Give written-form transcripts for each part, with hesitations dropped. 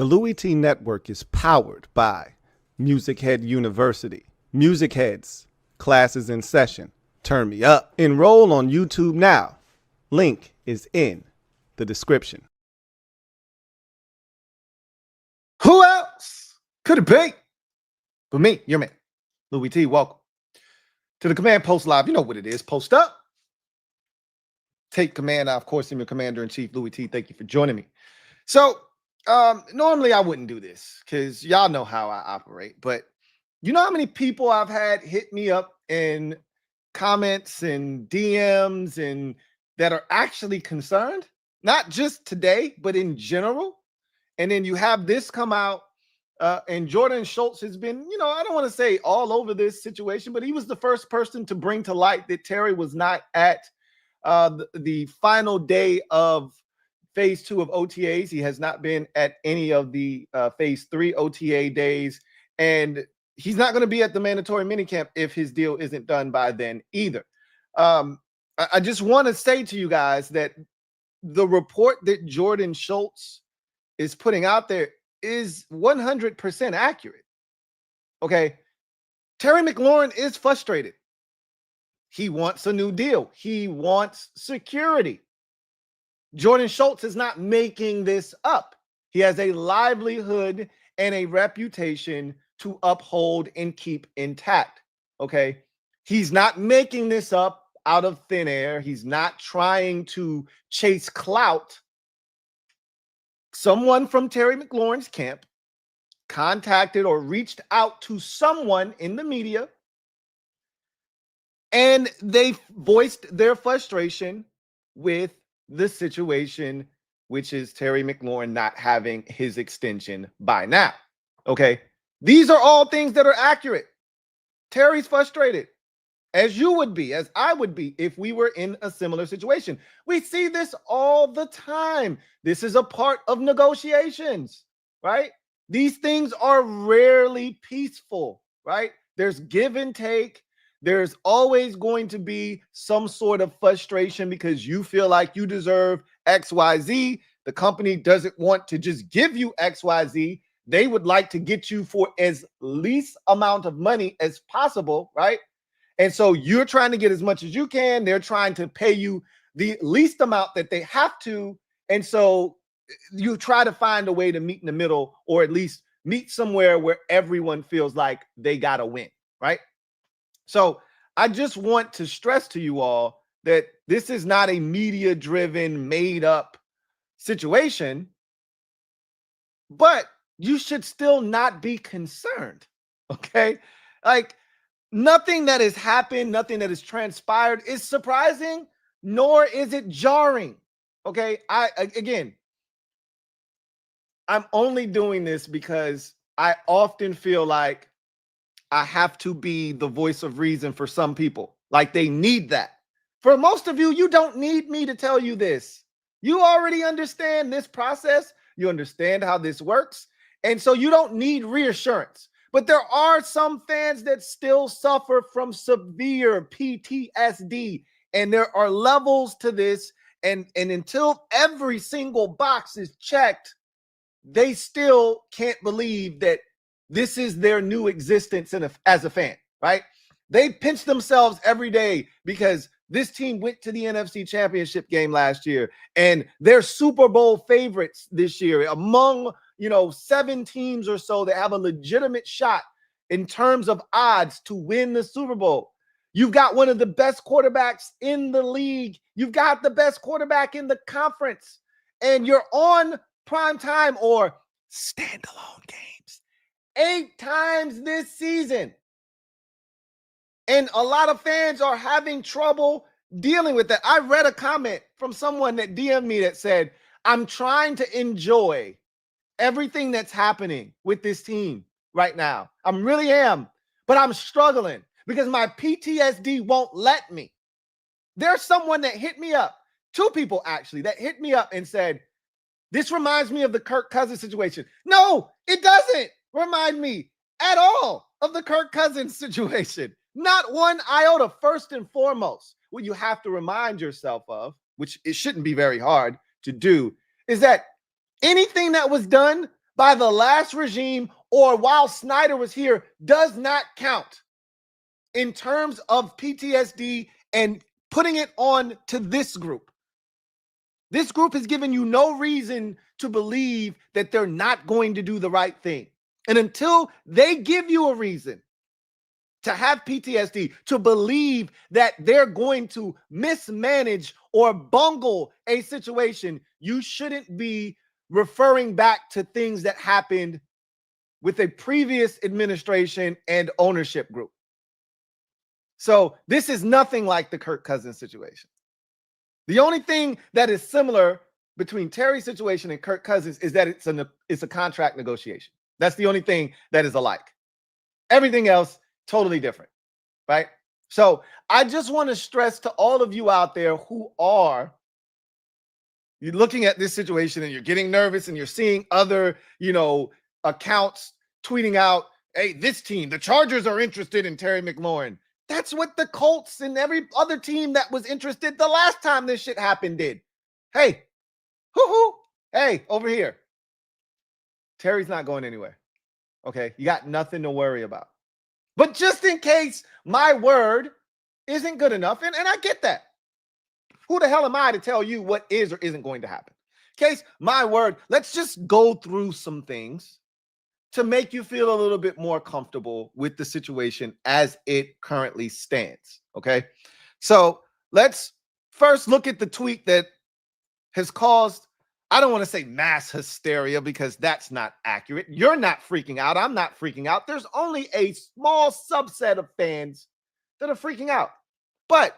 The Louie T Network is powered by MusicHead University. MusicHeads, classes in session. Turn me up. Enroll on YouTube now. Link is in the description. Who else could it be but me, your man, Louie T? Welcome to the Command Post Live. You know what it is. Post up. Take command. I, of course, am your Commander-in-Chief, Louie T. Thank you for joining me. So, normally I wouldn't do this because y'all know how I operate. But you know how many people I've had hit me up in comments and DMs and that are actually concerned? Not just today, but in general. And then you have this come out, and Jordan Schultz has been, you know, I don't want to say all over this situation, but he was the first person to bring to light that Terry was not at the final day of phase 2 of OTAs. He has not been at any of the phase 3 OTA days, and he's not going to be at the mandatory minicamp if his deal isn't done by then either. I just want to say to you guys that the report that Jordan Schultz is putting out there is 100% accurate. Okay. Terry McLaurin is frustrated. He wants a new deal. He wants security. Jordan Schultz is not making this up. He has a livelihood and a reputation to uphold and keep intact. Okay. He's not making this up out of thin air. He's not trying to chase clout. Someone from Terry McLaurin's camp contacted or reached out to someone in the media, and they voiced their frustration with the situation, which is Terry McLaurin not having his extension by now. Okay. These are all things that are accurate. Terry's frustrated, as you would be, as I would be, if we were in a similar situation. We see this all the time. This is a part of negotiations, right? These things are rarely peaceful, right? There's give and take. There's always going to be some sort of frustration because you feel like you deserve XYZ. The company doesn't want to just give you XYZ. They would like to get you for as least amount of money as possible, right? And so you're trying to get as much as you can. They're trying to pay you the least amount that they have to. And so you try to find a way to meet in the middle, or at least meet somewhere where everyone feels like they got to win, right? So I just want to stress to you all that this is not a media-driven, made-up situation, but you should still not be concerned, okay? Like, nothing that has happened, nothing that has transpired is surprising, nor is it jarring, okay? Again, I'm only doing this because I often feel like I have to be the voice of reason for some people. Like, they need that. For most of you, you don't need me to tell you this. You already understand this process. You understand how this works. And so you don't need reassurance. But there are some fans that still suffer from severe PTSD. And there are levels to this. And until every single box is checked, they still can't believe that this is their new existence as a fan, right? They pinch themselves every day because this team went to the NFC Championship game last year, and they're Super Bowl favorites this year among, 7 teams or so that have a legitimate shot in terms of odds to win the Super Bowl. You've got one of the best quarterbacks in the league. You've got the best quarterback in the conference, and you're on prime time or standalone games 8 times this season. And a lot of fans are having trouble dealing with that. I read a comment from someone that DM'd me that said, I'm trying to enjoy everything that's happening with this team right now. I really am, but I'm struggling because my PTSD won't let me. There's someone that hit me up, 2 people actually, that hit me up and said, this reminds me of the Kirk Cousins situation. No, it doesn't remind me at all of the Kirk Cousins situation. Not one iota. First and foremost, what you have to remind yourself of, which it shouldn't be very hard to do, is that anything that was done by the last regime or while Snyder was here does not count in terms of PTSD and putting it on to this group. This group has given you no reason to believe that they're not going to do the right thing. And until they give you a reason to have PTSD, to believe that they're going to mismanage or bungle a situation, you shouldn't be referring back to things that happened with a previous administration and ownership group. So this is nothing like the Kirk Cousins situation. The only thing that is similar between Terry's situation and Kirk Cousins is that it's a contract negotiation. That's the only thing that is alike. Everything else, totally different, right? So I just want to stress to all of you out there who are you're looking at this situation and you're getting nervous and you're seeing other, accounts tweeting out, hey, this team, the Chargers are interested in Terry McLaurin. That's what the Colts and every other team that was interested the last time this shit happened did. Hey, hoo-hoo, hey, over here. Terry's not going anywhere. Okay, you got nothing to worry about. But just in case my word isn't good enough, and I get that. Who the hell am I to tell you what is or isn't going to happen? In case my word, let's just go through some things to make you feel a little bit more comfortable with the situation as it currently stands, okay? So let's first look at the tweet that has caused, I don't want to say mass hysteria because that's not accurate. You're not freaking out. I'm not freaking out. There's only a small subset of fans that are freaking out. But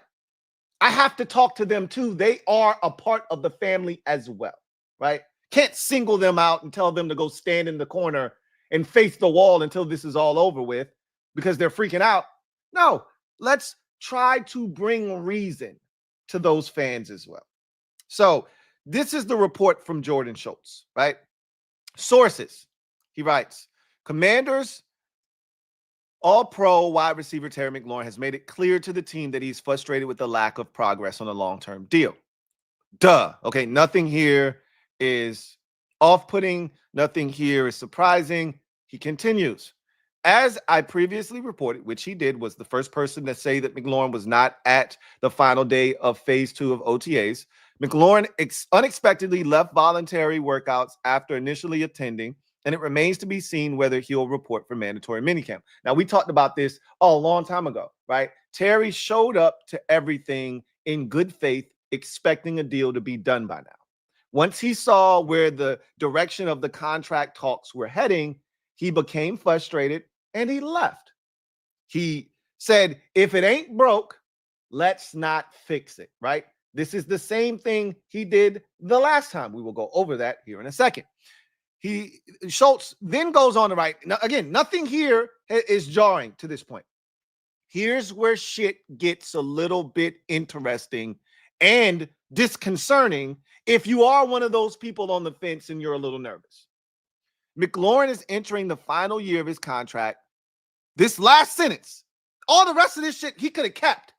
I have to talk to them too. They are a part of the family as well, right? Can't single them out and tell them to go stand in the corner and face the wall until this is all over with because they're freaking out. No, let's try to bring reason to those fans as well. So this is the report from Jordan Schultz, right? Sources, he writes, Commanders All-Pro wide receiver Terry McLaurin has made it clear to the team that he's frustrated with the lack of progress on a long-term deal. Duh. Okay, nothing here is off-putting. Nothing here is surprising. He continues. As I previously reported, which he did, was the first person to say that McLaurin was not at the final day of phase 2 of OTAs. McLaurin unexpectedly left voluntary workouts after initially attending, and it remains to be seen whether he'll report for mandatory minicamp. Now, we talked about this a long time ago, right? Terry showed up to everything in good faith, expecting a deal to be done by now. Once he saw where the direction of the contract talks were heading, he became frustrated and he left. He said, if it ain't broke, let's not fix it, right? This is the same thing he did the last time. We will go over that here in a second. Schultz then goes on to write, now, again, nothing here is jarring to this point. Here's where shit gets a little bit interesting and disconcerting if you are one of those people on the fence and you're a little nervous. McLaurin is entering the final year of his contract. This last sentence, all the rest of this shit he could have kept.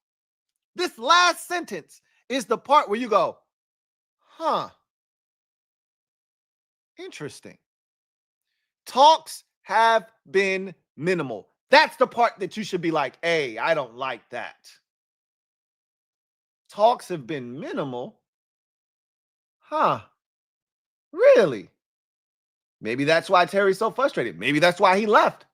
This last sentence is the part where you go, huh, interesting. Talks have been minimal. That's the part that you should be like, hey, I don't like that. Talks have been minimal? Huh, really? Maybe that's why Terry's so frustrated. Maybe that's why he left.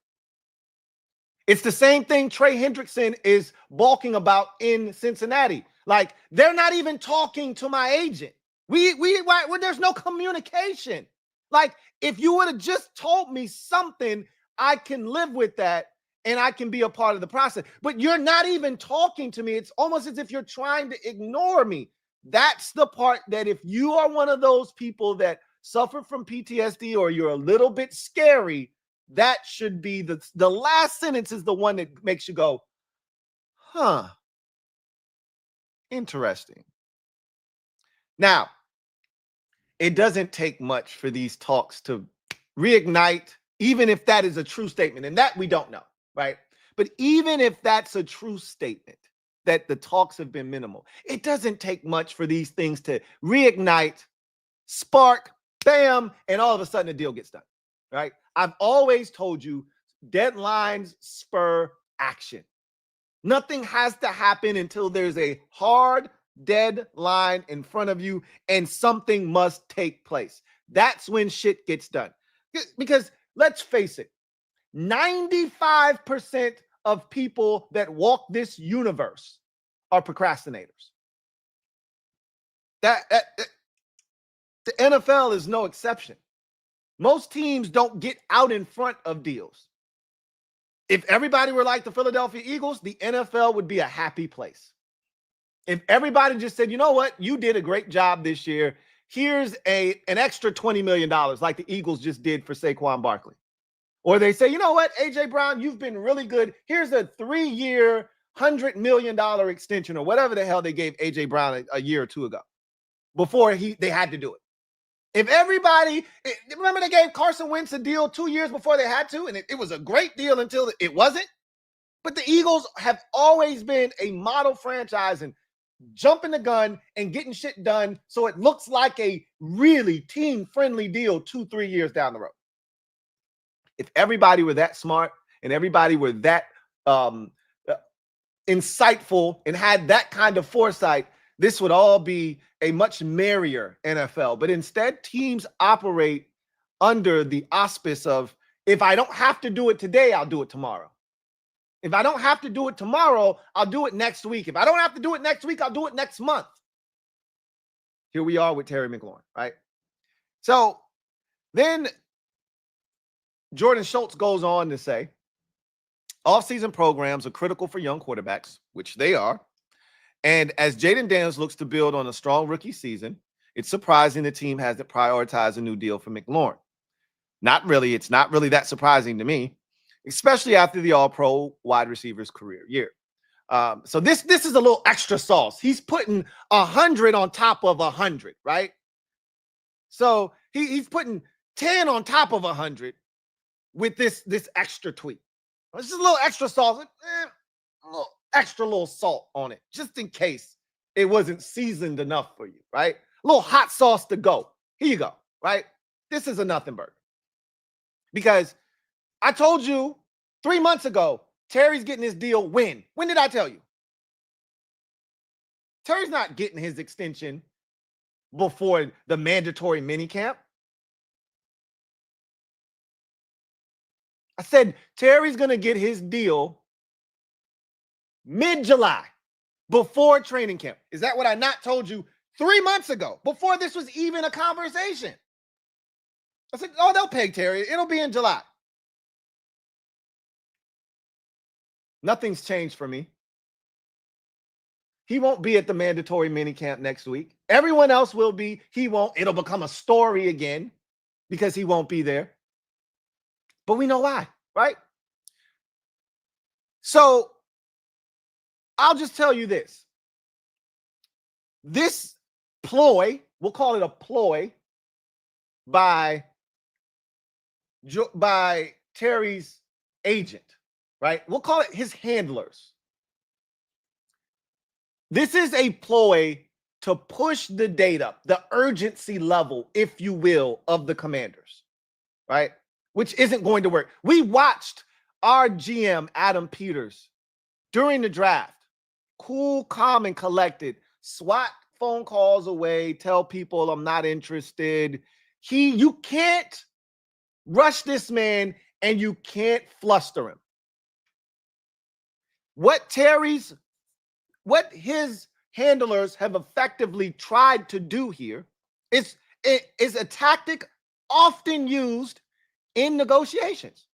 It's the same thing Trey Hendrickson is balking about in Cincinnati. Like, they're not even talking to my agent. There's no communication. Like, if you would have just told me something, I can live with that and I can be a part of the process. But you're not even talking to me. It's almost as if you're trying to ignore me. That's the part that if you are one of those people that suffer from PTSD or you're a little bit scary, that should be the last sentence is the one that makes you go, huh, interesting. Now, it doesn't take much for these talks to reignite, even if that is a true statement, and that we don't know, right? But even if that's a true statement, that the talks have been minimal, it doesn't take much for these things to reignite, spark, bam, and all of a sudden the deal gets done. right? I've always told you deadlines spur action. Nothing has to happen until there's a hard deadline in front of you and something must take place. That's when shit gets done. Because let's face it, 95% of people that walk this universe are procrastinators. The NFL is no exception. Most teams don't get out in front of deals. If everybody were like the Philadelphia Eagles, the NFL would be a happy place. If everybody just said, you know what, you did a great job this year. Here's an extra $20 million like the Eagles just did for Saquon Barkley. Or they say, you know what, A.J. Brown, you've been really good. Here's a 3-year, $100 million extension or whatever the hell they gave A.J. Brown a year or two ago before they had to do it. If everybody, remember they gave Carson Wentz a deal 2 years before they had to, and it was a great deal until it wasn't. But the Eagles have always been a model franchise and jumping the gun and getting shit done so it looks like a really team-friendly deal 2-3 years down the road. If everybody were that smart and everybody were that insightful and had that kind of foresight, this would all be a much merrier NFL. But instead, teams operate under the auspice of, if I don't have to do it today, I'll do it tomorrow. If I don't have to do it tomorrow, I'll do it next week. If I don't have to do it next week, I'll do it next month. Here we are with Terry McLaurin, right? So then Jordan Schultz goes on to say, off-season programs are critical for young quarterbacks, which they are. And as Jaden Daniels looks to build on a strong rookie season, it's surprising the team hasn't prioritized a new deal for McLaurin. Not really. It's not really that surprising to me, especially after the All-Pro wide receiver's career year. So this is a little extra sauce. He's putting 100 on top of 100, right? So he's putting 10 on top of 100 with this extra tweet. It's just a little extra sauce, a little salt on it, just in case it wasn't seasoned enough for you, right? A little hot sauce to go. Here you go, right? This is a nothing burger. Because I told you 3 months ago, Terry's getting his deal when? When did I tell you? Terry's not getting his extension before the mandatory minicamp. I said Terry's going to get his deal mid-July, before training camp. Is that what I not told you 3 months ago, before this was even a conversation? I said, oh, they'll pay Terry. It'll be in July. Nothing's changed for me. He won't be at the mandatory minicamp next week. Everyone else will be. He won't. It'll become a story again because he won't be there. But we know why, right? So I'll just tell you this. This ploy, we'll call it a ploy by Terry's agent, right? We'll call it his handlers. This is a ploy to push the date up, the urgency level, if you will, of the Commanders, right? Which isn't going to work. We watched our GM, Adam Peters, during the draft, cool, calm, and collected, swat phone calls away, tell people I'm not interested. You can't rush this man and you can't fluster him. What his handlers have effectively tried to do here is a tactic often used in negotiations.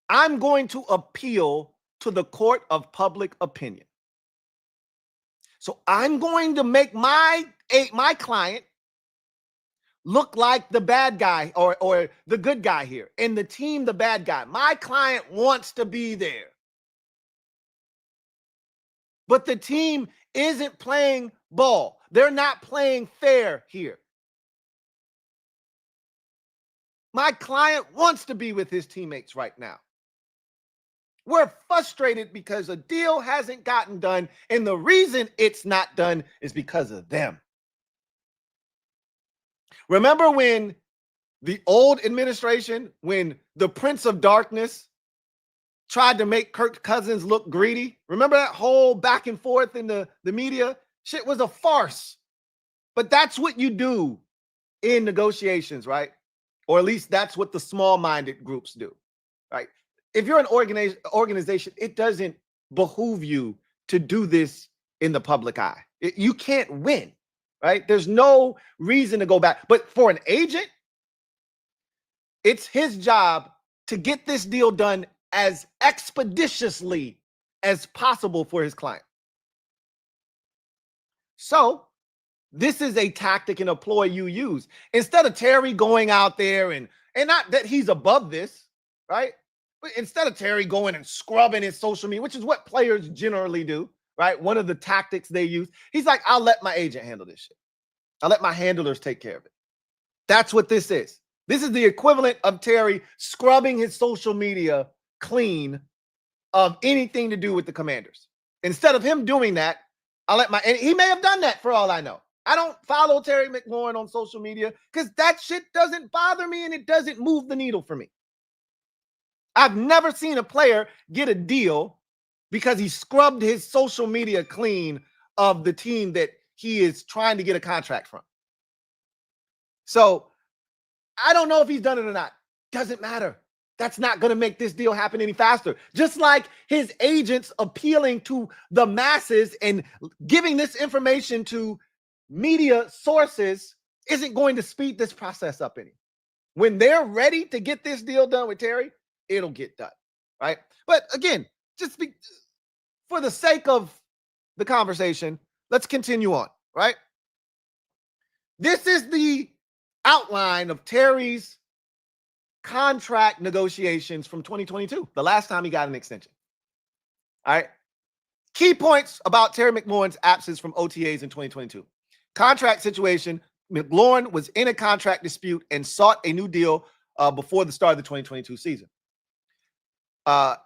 I'm going to appeal to the court of public opinion. So I'm going to make my client look like the bad guy or the good guy here, and the team the bad guy. My client wants to be there. But the team isn't playing ball. They're not playing fair here. My client wants to be with his teammates right now. We're frustrated because a deal hasn't gotten done, and the reason it's not done is because of them. Remember when The old administration, when the Prince of Darkness tried to make Kirk Cousins look greedy. Remember that whole back and forth in the media? Shit was a farce. But that's what you do in negotiations, right? Or at least that's what the small-minded groups do, right? If you're an organization, it doesn't behoove you to do this in the public eye. You can't win, right? There's no reason to go back. But for an agent, it's his job to get this deal done as expeditiously as possible for his client. So this is a tactic and a ploy you use. Instead of Terry going out there and not that he's above this, right? But instead of Terry going and scrubbing his social media, which is what players generally do, right? One of the tactics they use. He's like, I'll let my agent handle this shit. I'll let my handlers take care of it. That's what this is. This is the equivalent of Terry scrubbing his social media clean of anything to do with the Commanders. Instead of him doing that, and he may have done that for all I know. I don't follow Terry McLaurin on social media because that shit doesn't bother me and it doesn't move the needle for me. I've never seen a player get a deal because he scrubbed his social media clean of the team that he is trying to get a contract from. So I don't know if he's done it or not. Doesn't matter. That's not going to make this deal happen any faster. Just like his agents appealing to the masses and giving this information to media sources isn't going to speed this process up any. When they're ready to get this deal done with Terry, it'll get done, right? But again, for the sake of the conversation, let's continue on, right? This is the outline of Terry's contract negotiations from 2022, the last time he got an extension. All right. Key points about Terry McLaurin's absence from OTAs in 2022. Contract situation: McLaurin was in a contract dispute and sought a new deal before the start of the 2022 season.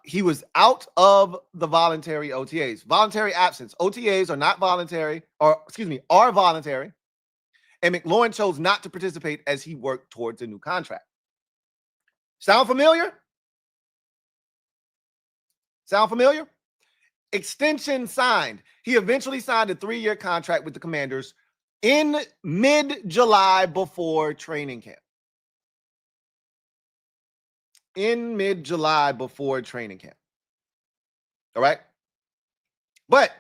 He was out of the voluntary OTAs. Voluntary absence. OTAs are not voluntary, are voluntary. And McLaurin chose not to participate as he worked towards a new contract. Sound familiar? Sound familiar? Extension signed. He eventually signed a 3-year contract with the Commanders in mid-July before training camp. In mid-July before training camp. All right? But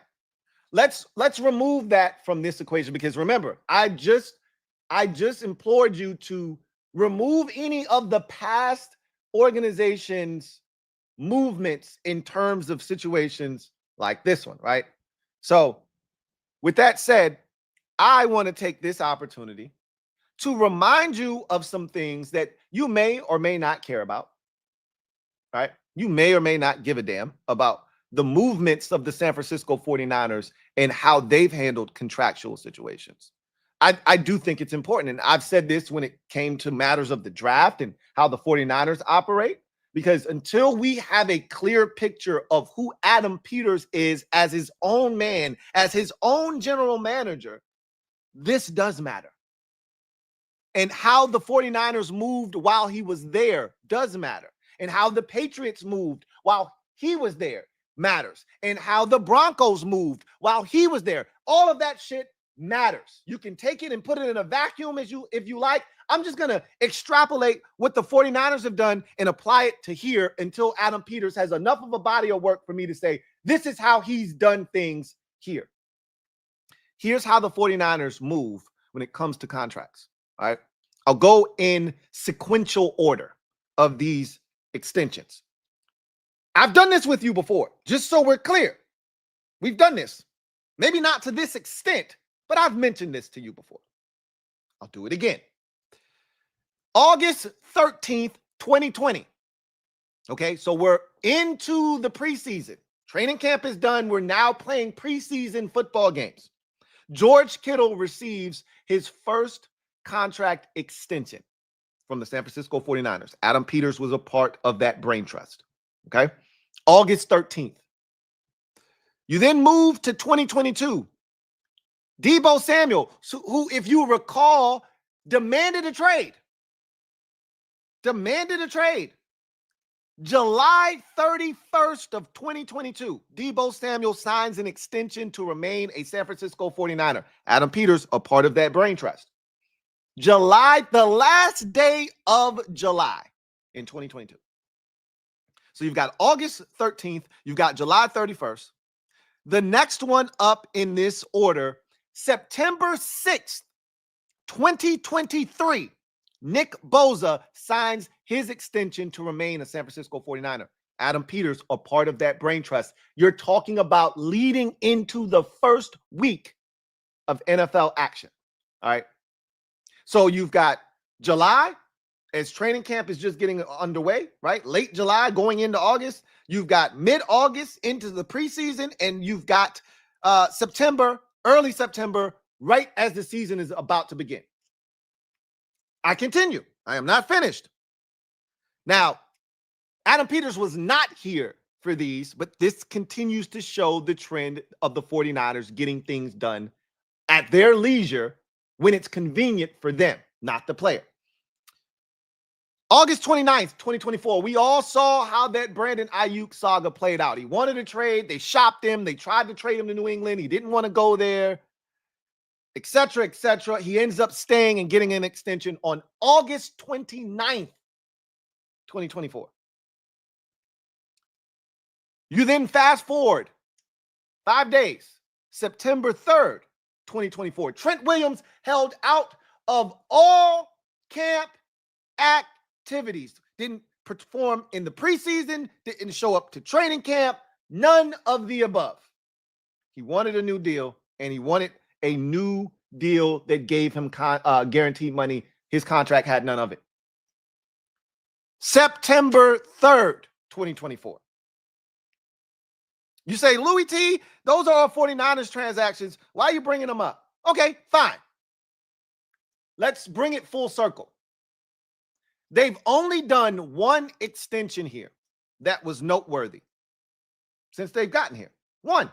let's remove that from this equation, because remember, I just implored you to remove any of the past organizations' movements in terms of situations like this one, right? So with that said, I want to take this opportunity to remind you of some things that you may or may not care about, right? You may or may not give a damn about the movements of the San Francisco 49ers and how they've handled contractual situations. I do think it's important. And I've said this when it came to matters of the draft and how the 49ers operate, because until we have a clear picture of who Adam Peters is as his own man, as his own general manager, this does matter. And how the 49ers moved while he was there does matter. And how the Patriots moved while he was there matters. And how the Broncos moved while he was there. All of that shit matters. You can take it and put it in a vacuum if you like. I'm just going to extrapolate what the 49ers have done and apply it to here until Adam Peters has enough of a body of work for me to say, this is how he's done things here. Here's how the 49ers move when it comes to contracts. All right. I'll go in sequential order of these extensions. I've done this with you before, just so we're clear. We've done this. Maybe not to this extent, but I've mentioned this to you before. I'll do it again. August 13th, 2020. Okay, so we're into the preseason. Training camp is done. We're now playing preseason football games. George Kittle receives his first contract extension from the San Francisco 49ers. Adam Peters was a part of that brain trust. Okay, August 13th. You then move to 2022. Deebo Samuel, who, if you recall, demanded a trade. demanded a trade. July 31st of 2022, Deebo Samuel signs an extension to remain a San Francisco 49er. Adam Peters, a part of that brain trust. July, the last day of July in 2022. So you've got August 13th, you've got July 31st. The next one up in this order, September 6th, 2023, Nick Bosa signs his extension to remain a San Francisco 49er. Adam Peters, a part of that brain trust. You're talking about leading into the first week of NFL action. All right. So you've got July, as training camp is just getting underway, right? Late July going into August. You've got mid-August into the preseason, and you've got September, early September, right as the season is about to begin. I continue. I am not finished. Now, Adam Peters was not here for these, but this continues to show the trend of the 49ers getting things done at their leisure when it's convenient for them, not the player. August 29th, 2024, we all saw how that Brandon Ayuk saga played out. He wanted a trade. They shopped him. They tried to trade him to New England. He didn't want to go there, etc., etc. He ends up staying and getting an extension on August 29th, 2024. You then fast forward 5 days, September 3rd, 2024. Trent Williams held out of all camp activities. Didn't perform in the preseason, didn't show up to training camp, none of the above. He wanted a new deal, and he wanted a new deal that gave him guaranteed money. His contract had none of it. September 3rd, 2024. You say, Louie T, those are all 49ers transactions. Why are you bringing them up? Okay, fine. Let's bring it full circle. They've only done one extension here that was noteworthy since they've gotten here. One.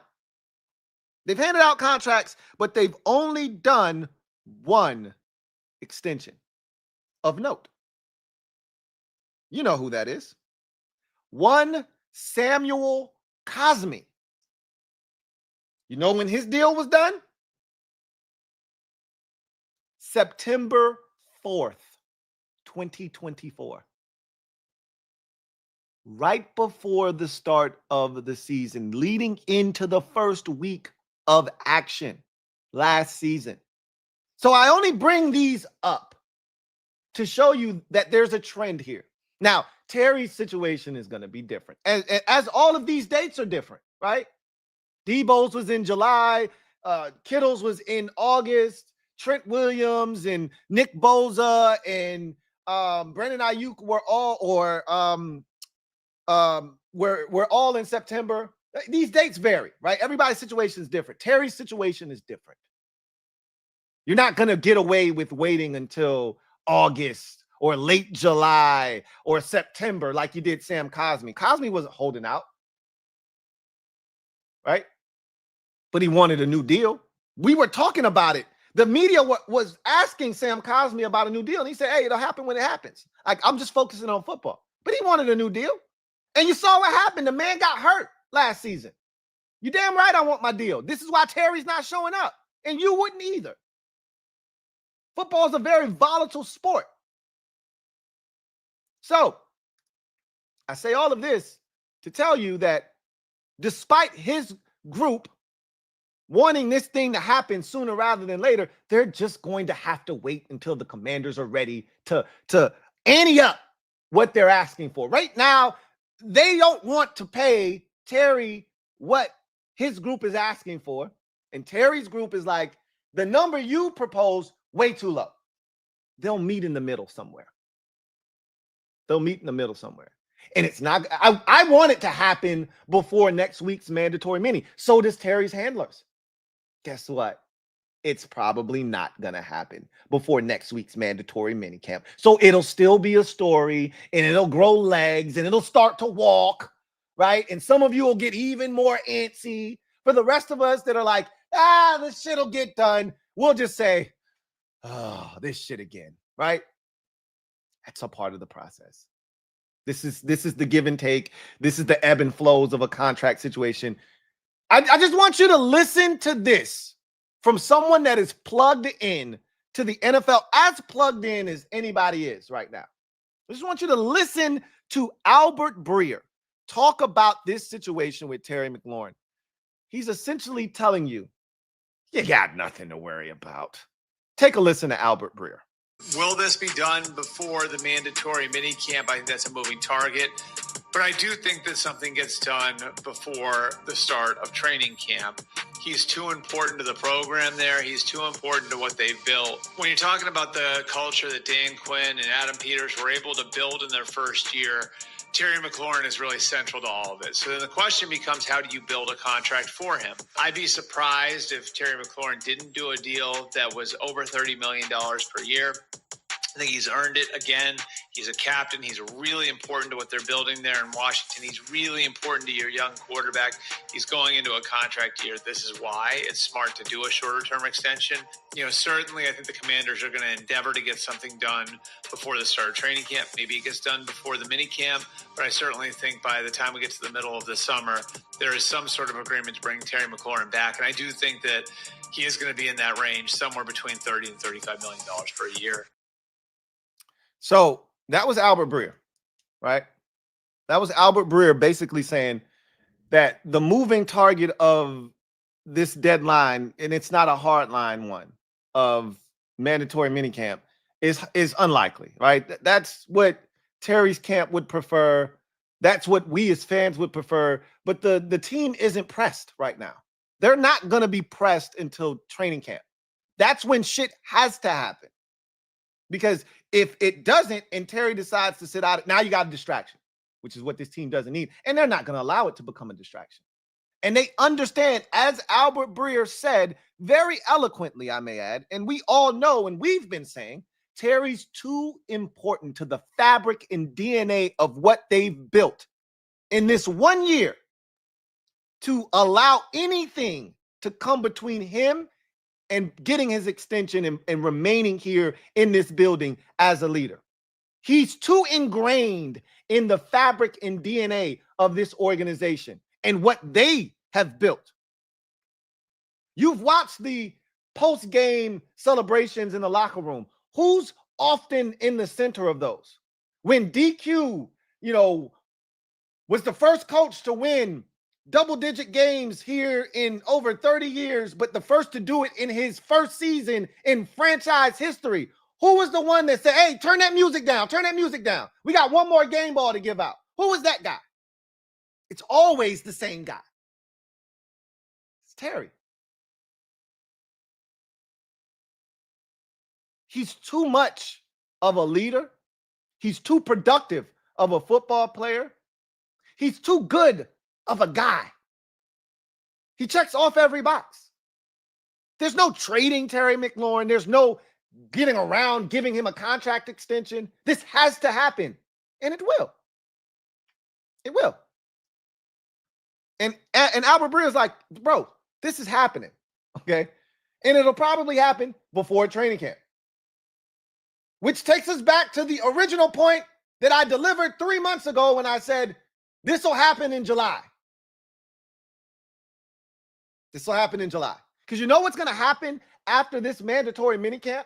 They've handed out contracts, but they've only done one extension of note. You know who that is. One Samuel Cosmi. You know when his deal was done? September 4th, 2024. Right before the start of the season, leading into the first week of action last season. So I only bring these up to show you that there's a trend here. Now, Terry's situation is going to be different, as all of these dates are different, right? Deebo's was in July, Kittle's was in August, Trent Williams and Nick Bosa and Brandon Ayuk were all, we're all in September. These dates vary, right? Everybody's situation is different. Terry's situation is different. You're not going to get away with waiting until August or late July or September like you did Sam Cosmi. Cosmi wasn't holding out, right? But he wanted a new deal. We were talking about it. The media was asking Sam Cosmi about a new deal, and he said, hey, it'll happen when it happens. Like, I'm just focusing on football. But he wanted a new deal. And you saw what happened. The man got hurt last season. You damn right I want my deal. This is why Terry's not showing up. And you wouldn't either. Football is a very volatile sport. So, I say all of this to tell you that despite his group wanting this thing to happen sooner rather than later, they're just going to have to wait until the Commanders are ready to ante up what they're asking for. Right now, they don't want to pay Terry what his group is asking for. And Terry's group is like, the number you propose, way too low. They'll meet in the middle somewhere. They'll meet in the middle somewhere. And it's not, I want it to happen before next week's mandatory mini. So does Terry's handlers. Guess what? It's probably not going to happen before next week's mandatory mini camp. So it'll still be a story, and it'll grow legs, and it'll start to walk, right? And some of you will get even more antsy. For the rest of us that are like, this shit'll get done, we'll just say, oh, this shit again, right? That's a part of the process. This is the give and take. This is the ebb and flows of a contract situation. I just want you to listen to this from someone that is plugged in to the NFL, as plugged in as anybody is right now. I just want you to listen to Albert Breer talk about this situation with Terry McLaurin. He's essentially telling you, you got nothing to worry about. Take a listen to Albert Breer. Will this be done before the mandatory minicamp? I think that's a moving target. But I do think that something gets done before the start of training camp. He's too important to the program there. He's too important to what they've built. When you're talking about the culture that Dan Quinn and Adam Peters were able to build in their first year, Terry McLaurin is really central to all of it. So then the question becomes, how do you build a contract for him? I'd be surprised if Terry McLaurin didn't do a deal that was over $30 million per year. I think he's earned it again. He's a captain. He's really important to what they're building there in Washington. He's really important to your young quarterback. He's going into a contract year. This is why it's smart to do a shorter-term extension. Certainly I think the Commanders are going to endeavor to get something done before the start of training camp. Maybe it gets done before the mini camp, but I certainly think by the time we get to the middle of the summer, there is some sort of agreement to bring Terry McLaurin back. And I do think that he is going to be in that range, somewhere between $30 and $35 million per year. So that was Albert Breer, right? That was Albert Breer basically saying that the moving target of this deadline, and it's not a hard line one, of mandatory minicamp is unlikely, right? That's what Terry's camp would prefer. That's what we as fans would prefer. But the team isn't pressed right now. They're not going to be pressed until training camp. That's when shit has to happen. Because if it doesn't and Terry decides to sit out, now you got a distraction, which is what this team doesn't need. And they're not going to allow it to become a distraction. And they understand, as Albert Breer said very eloquently, I may add, and we all know, and we've been saying, Terry's too important to the fabric and DNA of what they've built in this 1 year to allow anything to come between him and getting his extension and remaining here in this building as a leader. He's too ingrained in the fabric and DNA of this organization and what they have built. You've watched the post-game celebrations in the locker room. Who's often in the center of those? When DQ, was the first coach to win double-digit games here in over 30 years, but the first to do it in his first season in franchise history. Who was the one that said, hey, turn that music down, turn that music down. We got one more game ball to give out. Who was that guy? It's always the same guy. It's Terry. He's too much of a leader. He's too productive of a football player. He's too good of a guy. He checks off every box. There's no trading Terry McLaurin. There's no getting around giving him a contract extension. This has to happen, and it will. It will. And Albert Breer is like, bro, this is happening, okay? And it'll probably happen before training camp, which takes us back to the original point that I delivered 3 months ago when I said, this will happen in July. This will happen in July. Because you know what's going to happen after this mandatory minicamp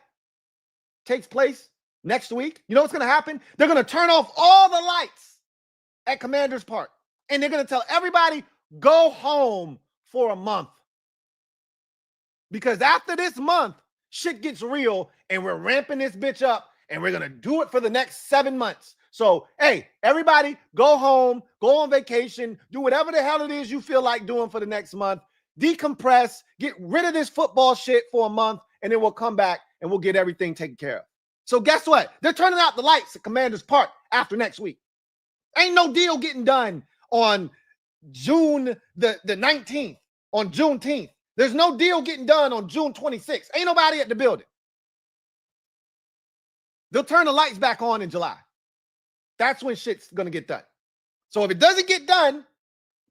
takes place next week? You know what's going to happen? They're going to turn off all the lights at Commanders Park. And they're going to tell everybody, go home for a month. Because after this month, shit gets real and we're ramping this bitch up and we're going to do it for the next 7 months. So, hey, everybody go home, go on vacation, do whatever the hell it is you feel like doing for the next month. Decompress, get rid of this football shit for a month, and then we'll come back and we'll get everything taken care of. So guess what? They're turning out the lights at Commanders Park after next week. Ain't no deal getting done on June the 19th, on Juneteenth. There's no deal getting done on June 26th. Ain't nobody at the building. They'll turn the lights back on in July. That's when shit's going to get done. So if it doesn't get done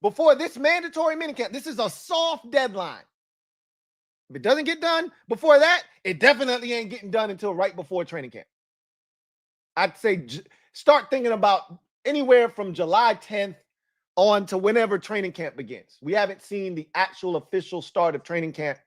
before this mandatory minicamp, this is a soft deadline. If it doesn't get done before that, it definitely ain't getting done until right before training camp. I'd say start thinking about anywhere from July 10th on to whenever training camp begins. We haven't seen the actual official start of training camp,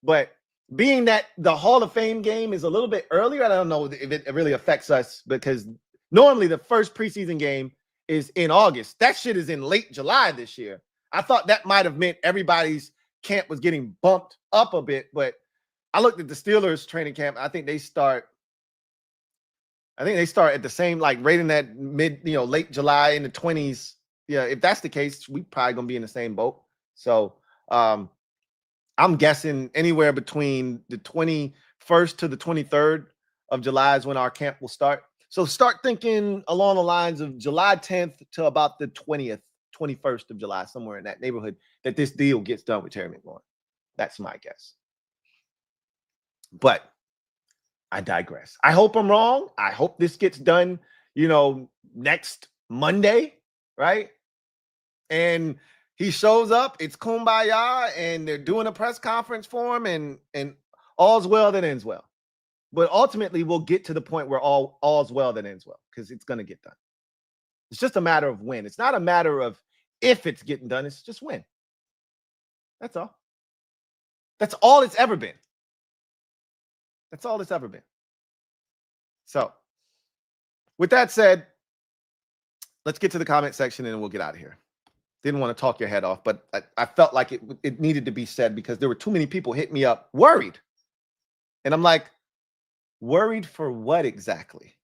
but being that the Hall of Fame game is a little bit earlier, I don't know if it really affects us, because normally the first preseason game is in August. That shit is in late July this year. I thought that might have meant everybody's camp was getting bumped up a bit, but I looked at the Steelers training camp. I think they start at the same, like right in that late July in the 20s. Yeah, if that's the case, we probably gonna be in the same boat. So I'm guessing anywhere between the 21st to the 23rd of July is when our camp will start. So start thinking along the lines of July 10th to about the 20th, 21st of July, somewhere in that neighborhood, that this deal gets done with Terry McLaurin. That's my guess. But I digress. I hope I'm wrong. I hope this gets done, next Monday, right? And he shows up, it's kumbaya, and they're doing a press conference for him, and all's well that ends well. But ultimately, we'll get to the point where all's well that ends well, because it's going to get done. It's just a matter of when. It's not a matter of if it's getting done. It's just when. That's all. That's all it's ever been. That's all it's ever been. So, with that said, let's get to the comment section and we'll get out of here. Didn't want to talk your head off, but I felt like it needed to be said, because there were too many people hit me up worried. And I'm like, worried for what exactly?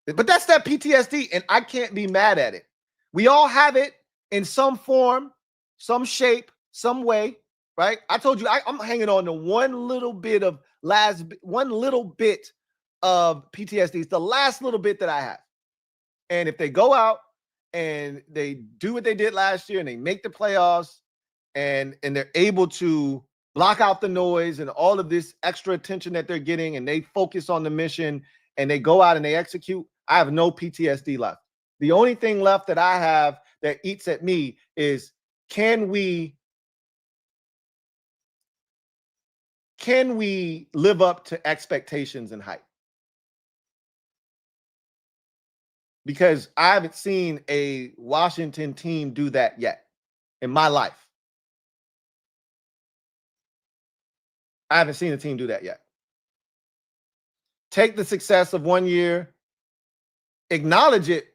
But that's that PTSD, and I can't be mad at it. We all have it in some form, some shape, some way, right? I told you I'm hanging on to one little bit of PTSD. It's the last little bit that I have. And if they go out and they do what they did last year and they make the playoffs and they're able to block out the noise and all of this extra attention that they're getting, and they focus on the mission and they go out and they execute, I have no PTSD left. The only thing left that I have that eats at me is, can we live up to expectations and hype? Because I haven't seen a Washington team do that yet in my life. I haven't seen a team do that yet. Take the success of one year, acknowledge it,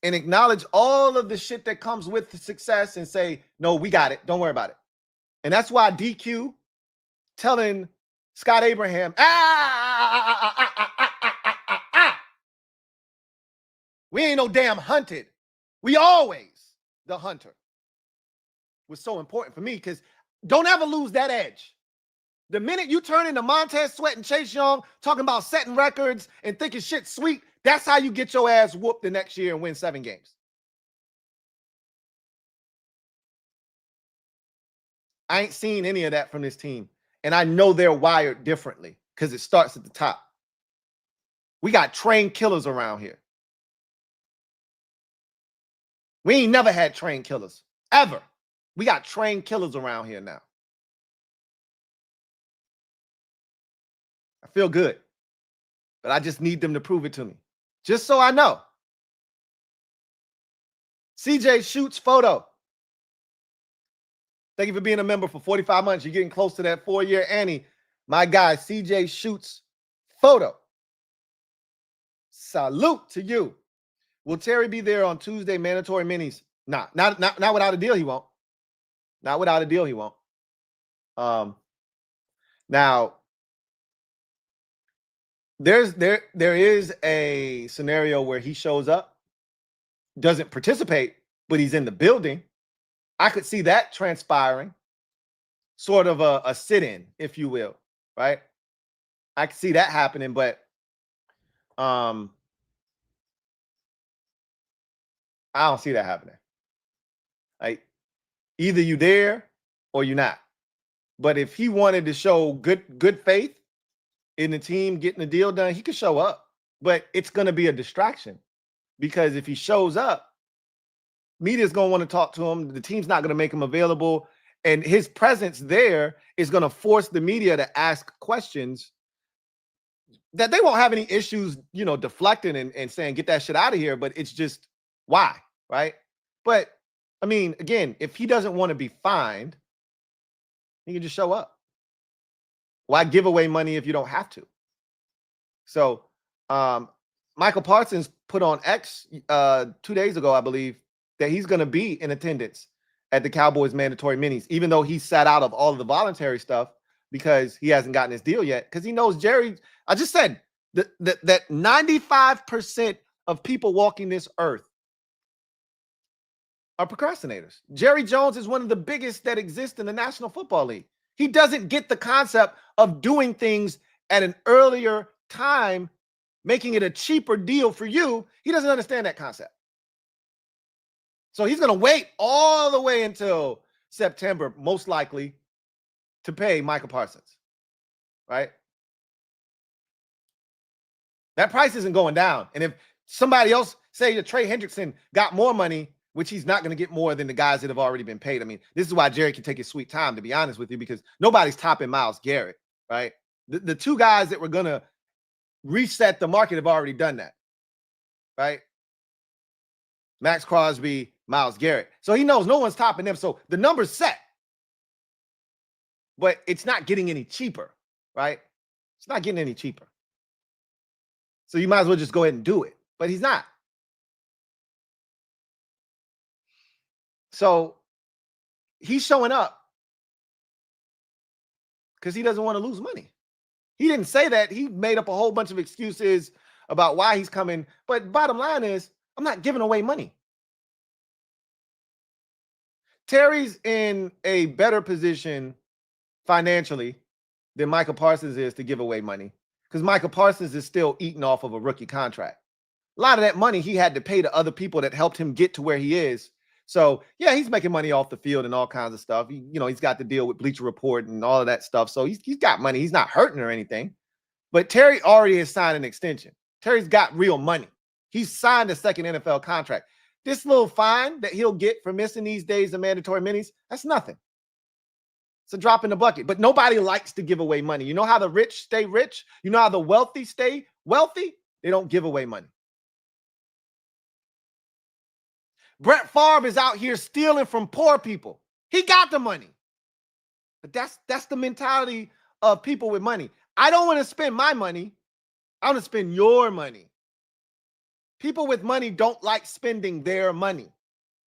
and acknowledge all of the shit that comes with the success, and say, no, we got it. Don't worry about it. And that's why DQ telling Scott Abraham, we ain't no damn hunted. We always the hunter, was so important for me, because don't ever lose that edge. The minute you turn into Montez Sweat and Chase Young talking about setting records and thinking shit's sweet, that's how you get your ass whooped the next year and win 7 games. I ain't seen any of that from this team. And I know they're wired differently, because it starts at the top. We got trained killers around here. We ain't never had trained killers, ever. We got trained killers around here now. I feel good, but I just need them to prove it to me, just so I know. CJ Schultz photo. Thank you for being a member for 45 months. You're getting close to that 4-year Annie. My guy, CJ Schultz photo. Salute to you. Will Terry be there on Tuesday mandatory minis? Nah, not without a deal, he won't. Not without a deal, he won't. Now, there is a scenario where he shows up, doesn't participate, but he's in the building. I could see that transpiring, sort of a sit-in, if you will, right? I could see that happening, but I don't see that happening. Like, either you there or you're not. But if he wanted to show good faith in the team getting the deal done, he could show up. But it's going to be a distraction, because if he shows up, media's going to want to talk to him. The team's not going to make him available. And his presence there is going to force the media to ask questions that they won't have any issues, you know, deflecting and saying, get that shit out of here. But it's just why, right? But I mean, again, if he doesn't want to be fined, he can just show up. Why give away money if you don't have to? So Michael Parsons put on X 2 days ago, I believe, that he's going to be in attendance at the Cowboys mandatory minis, even though he sat out of all of the voluntary stuff because he hasn't gotten his deal yet. Because he knows Jerry, I just said that 95% of people walking this earth are procrastinators. Jerry Jones is one of the biggest that exist in the National Football League. He doesn't get the concept of doing things at an earlier time, making it a cheaper deal for you. He doesn't understand that concept. So he's going to wait all the way until September, most likely, to pay Michael Parsons, right? That price isn't going down. And if somebody else, say that Trey Hendrickson got more money, which he's not going to get more than the guys that have already been paid. I mean, this is why Jerry can take his sweet time, to be honest with you, because nobody's topping Myles Garrett, right? The two guys that were going to reset the market have already done that, right? Max Crosby, Myles Garrett. So he knows no one's topping them. So the number's set, but it's not getting any cheaper, right? It's not getting any cheaper. So you might as well just go ahead and do it, but he's not. So he's showing up because he doesn't want to lose money. He didn't say that. He made up a whole bunch of excuses about why he's coming. But bottom line is, I'm not giving away money. Terry's in a better position financially than Michael Parsons is to give away money, because Michael Parsons is still eating off of a rookie contract. A lot of that money he had to pay to other people that helped him get to where he is. So, yeah, he's making money off the field and all kinds of stuff. He's got to deal with Bleacher Report and all of that stuff. So he's got money. He's not hurting or anything. But Terry already has signed an extension. Terry's got real money. He's signed a second NFL contract. This little fine that he'll get for missing these days of mandatory minis, that's nothing. It's a drop in the bucket. But nobody likes to give away money. You know how the rich stay rich? You know how the wealthy stay wealthy? They don't give away money. Brett Favre is out here stealing from poor people. He got the money. But that's the mentality of people with money. I don't want to spend my money. I want to spend your money. People with money don't like spending their money.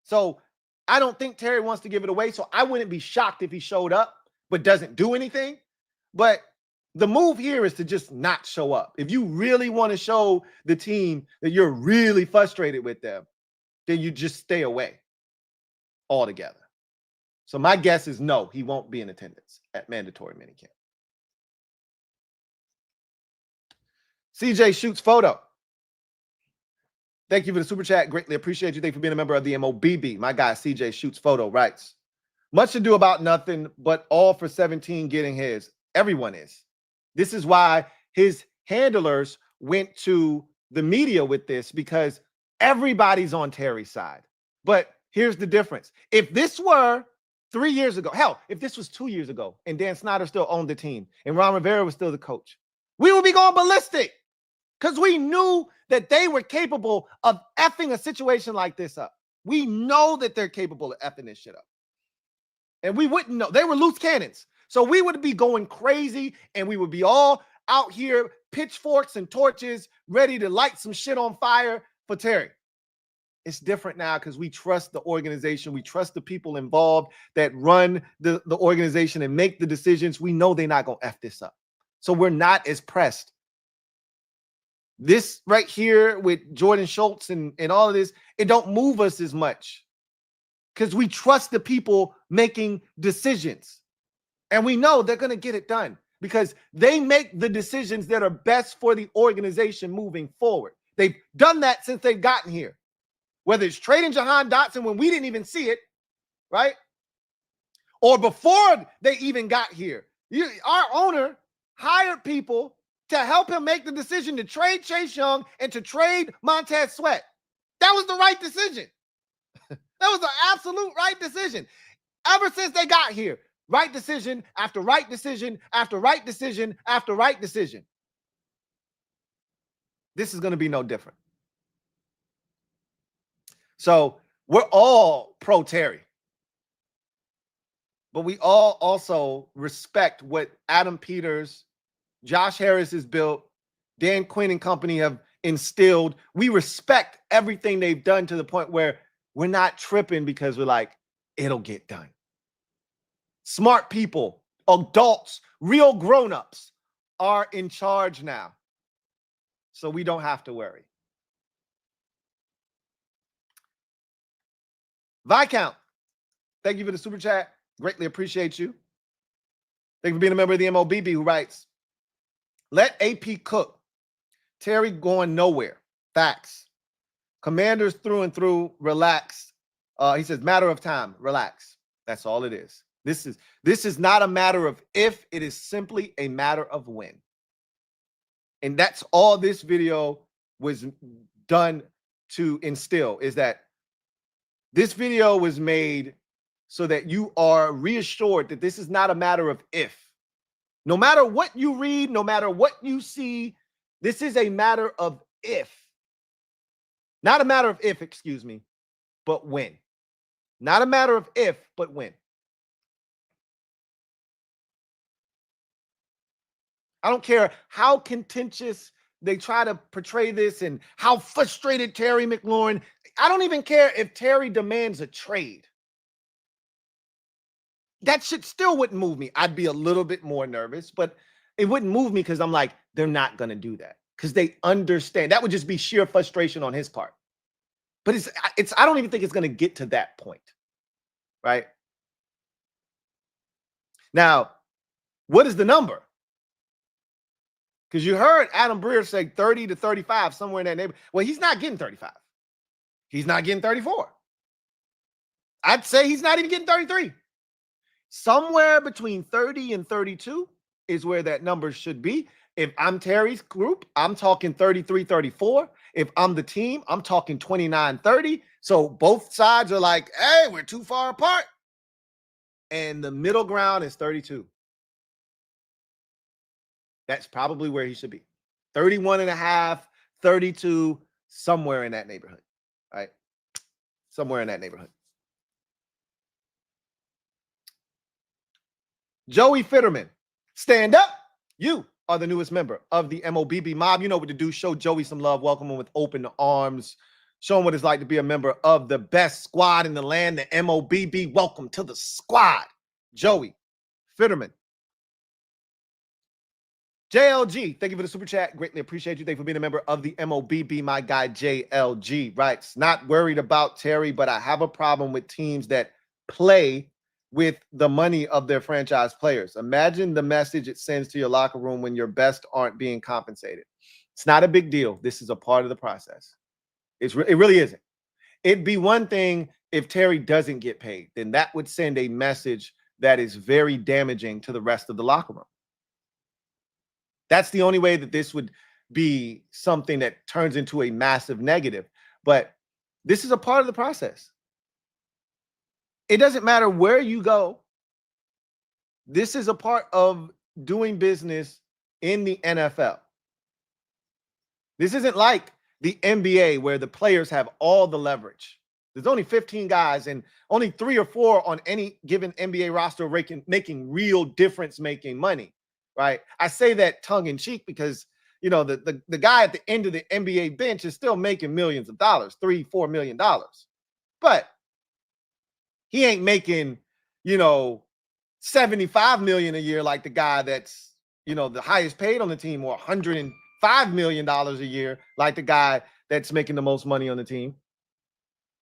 So I don't think Terry wants to give it away. So I wouldn't be shocked if he showed up but doesn't do anything. But the move here is to just not show up. If you really want to show the team that you're really frustrated with them, then you just stay away altogether. So my guess is no, he won't be in attendance at mandatory minicamp. CJ Schultz photo. Thank you for the super chat. Greatly appreciate you. Thank you for being a member of the MOBB. My guy, CJ Schultz photo writes, much to do about nothing, but all for 17 getting his. Everyone is. This is why his handlers went to the media with this, because everybody's on Terry's side. But here's the difference. If this were 3 years ago, hell, if this was 2 years ago and Dan Snyder still owned the team and Ron Rivera was still the coach, we would be going ballistic, because we knew that they were capable of effing a situation like this up. We know that they're capable of effing this shit up. And we wouldn't know. They were loose cannons. So we would be going crazy, and we would be all out here, pitchforks and torches, ready to light some shit on fire for Terry. It's different now because we trust the organization. We trust the people involved that run the organization and make the decisions. We know they're not going to F this up. So we're not as pressed. This right here with Jordan Schultz and all of this, it don't move us as much because we trust the people making decisions. And we know they're going to get it done because they make the decisions that are best for the organization moving forward. They've done that since they've gotten here. Whether it's trading Jahan Dotson when we didn't even see it, right? Or before they even got here. Our owner hired people to help him make the decision to trade Chase Young and to trade Montez Sweat. That was the right decision. That was the absolute right decision. Ever since they got here, right decision after right decision after right decision after right decision. This is going to be no different. So we're all pro Terry, but we all also respect what Adam Peters, Josh Harris has built, Dan Quinn and company have instilled. We respect everything they've done to the point where we're not tripping because we're like, it'll get done. Smart people, adults, real grown-ups are in charge now. So we don't have to worry. Viscount, thank you for the super chat. Greatly appreciate you. Thank you for being a member of the MOBB, who writes, let AP cook. Terry going nowhere. Facts. Commanders through and through, relax. He says, matter of time, relax. That's all it is. This is not a matter of if, it is simply a matter of when. And that's all this video was done to instill, is that this video was made so that you are reassured that this is not a matter of if. No matter what you read, no matter what you see, this is a matter of if. Not a matter of if, excuse me, but when. Not a matter of if, but when. I don't care how contentious they try to portray this and how frustrated Terry McLaurin. I don't even care if Terry demands a trade. That shit still wouldn't move me. I'd be a little bit more nervous, but it wouldn't move me because I'm like, they're not going to do that because they understand. That would just be sheer frustration on his part. But I don't even think it's going to get to that point, right? Now, what is the number? Because you heard Adam Breer say 30 to 35, somewhere in that neighborhood. Well, he's not getting 35. He's not getting 34. I'd say he's not even getting 33. Somewhere between 30 and 32 is where that number should be. If I'm Terry's group, I'm talking 33, 34. If I'm the team, I'm talking 29, 30. So both sides are like, hey, we're too far apart. And the middle ground is 32. That's probably where he should be. 31 and a half, 32, somewhere in that neighborhood, right? Somewhere in that neighborhood. Joey Fitterman, stand up. You are the newest member of the MOBB mob. You know what to do. Show Joey some love. Welcome him with open arms. Show him what it's like to be a member of the best squad in the land, the MOBB. Welcome to the squad. Joey Fitterman. JLG, thank you for the super chat. Greatly appreciate you. Thank you for being a member of the MOBB. My guy JLG writes, not worried about Terry, but I have a problem with teams that play with the money of their franchise players. Imagine the message it sends to your locker room when your best aren't being compensated. It's not a big deal. This is a part of the process. It really isn't. It'd be one thing if Terry doesn't get paid. Then that would send a message that is very damaging to the rest of the locker room. That's the only way that this would be something that turns into a massive negative. But this is a part of the process. It doesn't matter where you go. This is a part of doing business in the NFL. This isn't like the NBA where the players have all the leverage. There's only 15 guys and only 3 or 4 on any given NBA roster making real difference-making money, right? I say that tongue-in-cheek because, you know, the guy at the end of the NBA bench is still making millions of dollars, $3-4 million. But he ain't making, you know, $75 million a year like the guy that's, you know, the highest paid on the team, or $105 million a year like the guy that's making the most money on the team,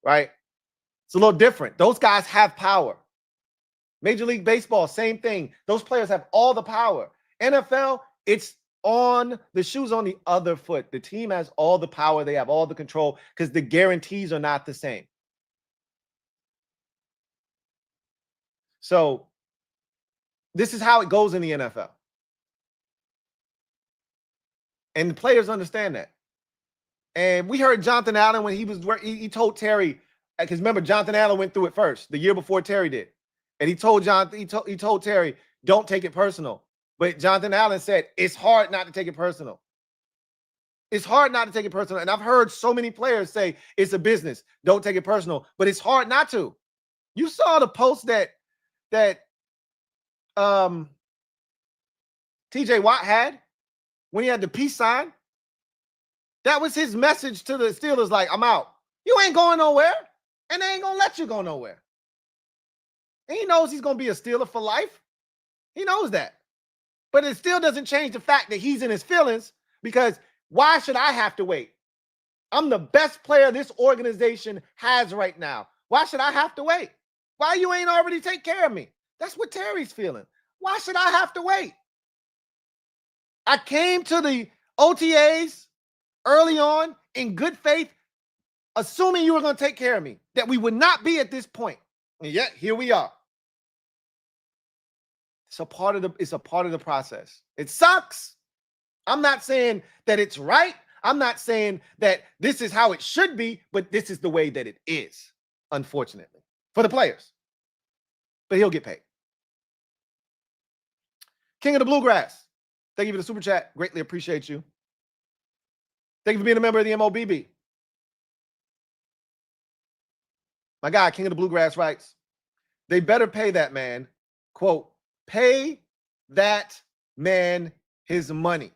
right? It's a little different. Those guys have power. Major League Baseball, same thing. Those players have all the power. NFL, it's on the shoes on the other foot. The team has all the power. They have all the control because the guarantees are not the same. So this is how it goes in the NFL. And the players understand that. And we heard Jonathan Allen when he told Terry, because remember, Jonathan Allen went through it first the year before Terry did. And he told Terry, don't take it personal. But Jonathan Allen said, it's hard not to take it personal. It's hard not to take it personal. And I've heard so many players say it's a business. Don't take it personal. But it's hard not to. You saw the post that TJ Watt had when he had the peace sign. That was his message to the Steelers, like, I'm out. You ain't going nowhere, and they ain't going to let you go nowhere. And he knows he's going to be a Steeler for life. He knows that. But it still doesn't change the fact that he's in his feelings, because why should I have to wait? I'm the best player this organization has right now. Why should I have to wait? Why you ain't already take care of me? That's what Terry's feeling. Why should I have to wait? I came to the OTAs early on in good faith, assuming you were going to take care of me, that we would not be at this point. And yet, here we are. It's a part of the process. It sucks. I'm not saying that it's right. I'm not saying that this is how it should be, but this is the way that it is, unfortunately, for the players. But he'll get paid. King of the Bluegrass, thank you for the super chat. Greatly appreciate you. Thank you for being a member of the MOBB. My guy, King of the Bluegrass, writes, they better pay that man, quote, pay that man his money.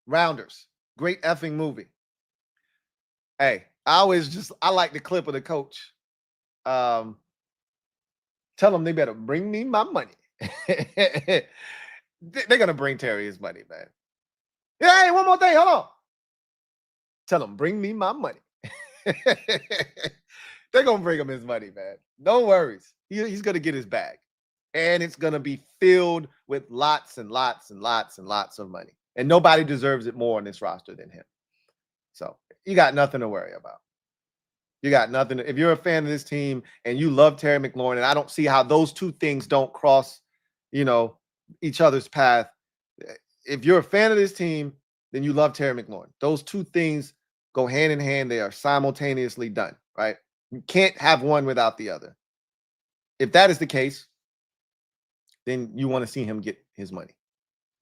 Rounders. Great effing movie. Hey, I like the clip of the coach. Tell them they better bring me my money. They're going to bring Terry his money, man. Yeah, hey, one more thing. Hold on. Tell him, bring me my money. They're going to bring him his money, man. No worries. He's going to get his bag. And it's going to be filled with lots and lots and lots and lots of money. And nobody deserves it more on this roster than him. So you got nothing to worry about. You got nothing. If you're a fan of this team and you love Terry McLaurin, and I don't see how those two things don't cross, each other's path. If you're a fan of this team, then you love Terry McLaurin. Those two things go hand in hand. They are simultaneously done, right? You can't have one without the other. If that is the case, then you want to see him get his money.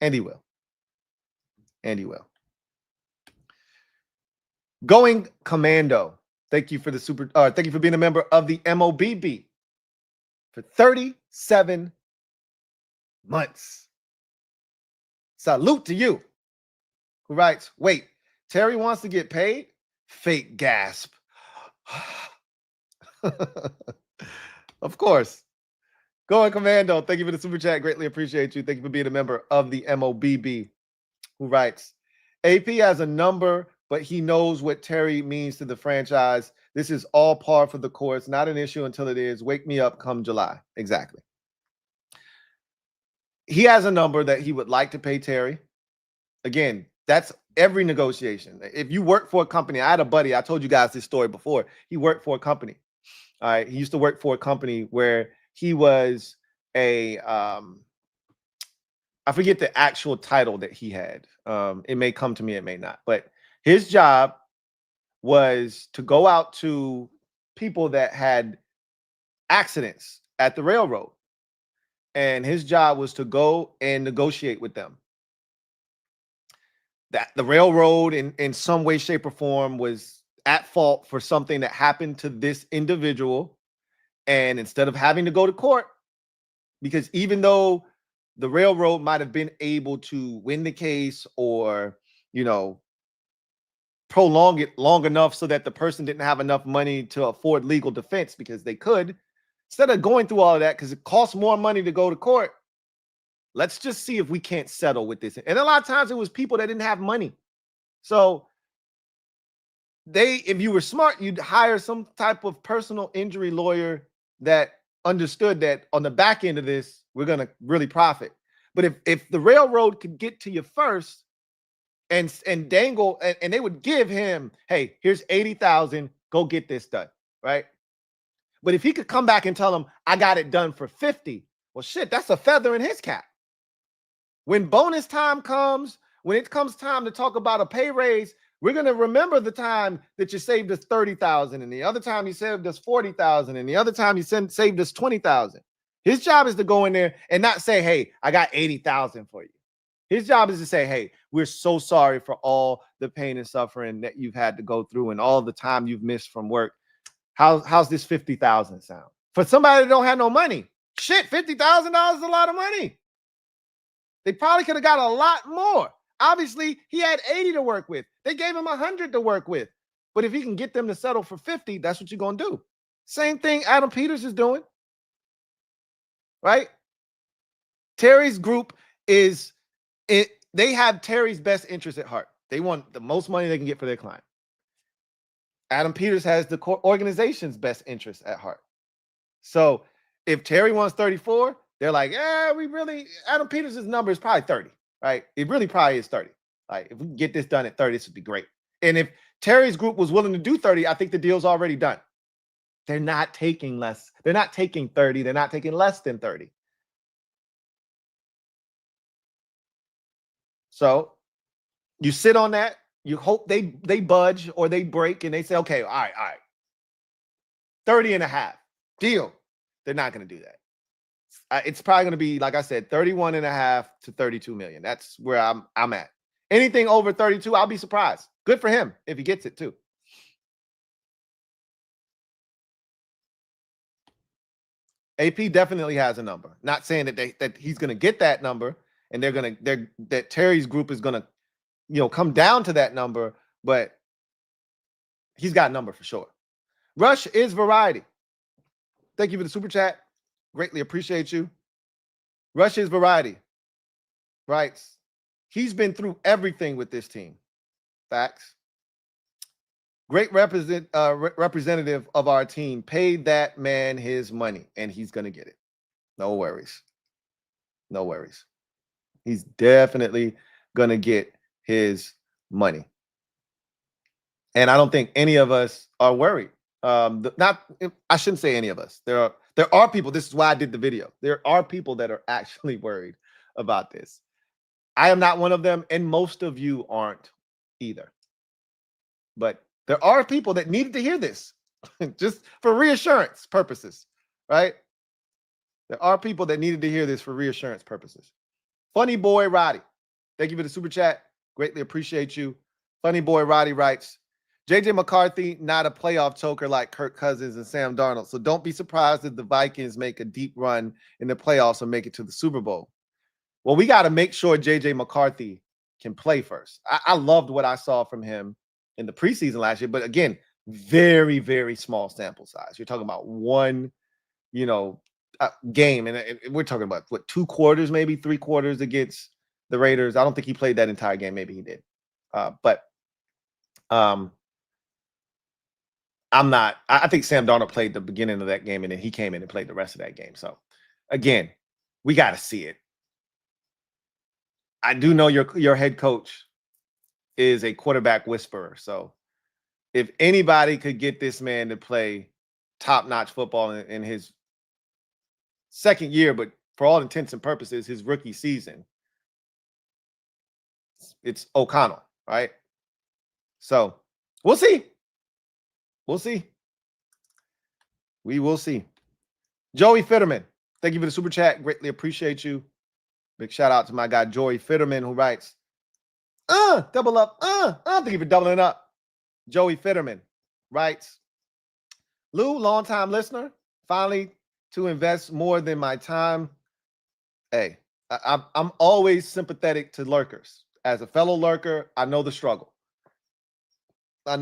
And he will. And he will. Going Commando. Thank you for the thank you for being a member of the MOBB for 37 months. Salute to you. Who writes, wait, Terry wants to get paid? Fake gasp. Of course. Going Commando. Thank you for the super chat. Greatly appreciate you. Thank you for being a member of the MOBB. Who writes, AP has a number, but he knows what Terry means to the franchise. This is all par for the course. Not an issue until it is. Wake me up come July. Exactly. He has a number that he would like to pay Terry. Again, that's every negotiation. If you work for a company, I had a buddy, I told you guys this story before. He worked for a company. All right. He used to work for a company where he was I forget the actual title that he had. It may come to me, it may not. But his job was to go out to people that had accidents at the railroad. And his job was to go and negotiate with them. That the railroad in some way, shape, or form was at fault for something that happened to this individual. And instead of having to go to court, because even though the railroad might have been able to win the case or, prolong it long enough so that the person didn't have enough money to afford legal defense, because they could, instead of going through all of that, because it costs more money to go to court, let's just see if we can't settle with this. And a lot of times it was people that didn't have money. So if you were smart, you'd hire some type of personal injury lawyer that understood that on the back end of this, we're going to really profit. But if the railroad could get to you first and dangle, and they would give him, hey, here's 80,000, go get this done, right? But if he could come back and tell them, I got it done for 50, well, shit, that's a feather in his cap. When bonus time comes, when it comes time to talk about a pay raise, we're going to remember the time that you saved us 30,000, and the other time you saved us 40,000, and the other time you saved us 20,000. His job is to go in there and not say, hey, I got 80,000 for you. His job is to say, hey, we're so sorry for all the pain and suffering that you've had to go through and all the time you've missed from work. How's this $50,000 sound? For somebody that don't have no money, shit, $50,000 is a lot of money. They probably could have got a lot more. Obviously, he had 80 to work with. They gave him 100 to work with. But if he can get them to settle for 50, that's what you're going to do. Same thing Adam Peters is doing. Right? Terry's group is it. They have Terry's best interest at heart. They want the most money they can get for their client. Adam Peters has the organization's best interest at heart. So if Terry wants 34, they're like, yeah, Adam Peters' number is probably 30, right? It really probably is 30. Like, if we can get this done at 30, this would be great. And if Terry's group was willing to do 30, I think the deal's already done. They're not taking less. They're not taking 30. They're not taking less than 30. So you sit on that. You hope they budge or they break and they say, okay, all right. 30 and a half. Deal. They're not going to do that. It's probably going to be, like I said, 31 and a half to 32 million. That's where I'm at. Anything over 32, I'll be surprised. Good for him if he gets it too. AP definitely has a number. Not saying that he's going to get that number and that Terry's group is going to, come down to that number, but he's got a number for sure. Rush is variety. Thank you for the super chat. Greatly appreciate you. Rush is variety. Right. He's been through everything with this team. Facts. Great representative of our team. Paid that man his money, and he's going to get it. No worries. No worries. He's definitely going to get his money. And I don't think any of us are worried. I shouldn't say any of us. There are people. This is why I did the video. There are people that are actually worried about this. I am not one of them, and most of you aren't either. But there are people that needed to hear this just for reassurance purposes, right? There are people that needed to hear this for reassurance purposes. Funny Boy Roddy, thank you for the super chat. Greatly appreciate you. Funny Boy Roddy writes, JJ McCarthy, not a playoff choker like Kirk Cousins and Sam Darnold. So don't be surprised if the Vikings make a deep run in the playoffs or make it to the Super Bowl. Well, we got to make sure JJ McCarthy can play first. I loved what I saw from him in the preseason last year, but again, very, very small sample size. You're talking about one, game, and we're talking about what, 2 quarters, maybe 3 quarters against the Raiders. I don't think he played that entire game. Maybe he did, but I think Sam Darnold played the beginning of that game, and then he came in and played the rest of that game. So again, we got to see it. I do know your head coach is a quarterback whisperer. So if anybody could get this man to play top-notch football in his second year, but for all intents and purposes, his rookie season, it's O'Connell, right? So we'll see. We'll see. We will see. Joey Fitterman, thank you for the super chat. Greatly appreciate you. Big shout out to my guy, Joey Fitterman, who writes, double up. Thank you for doubling up. Joey Fitterman writes, Lou, longtime listener, finally to invest more than my time. Hey, I'm always sympathetic to lurkers. As a fellow lurker, I know the struggle. I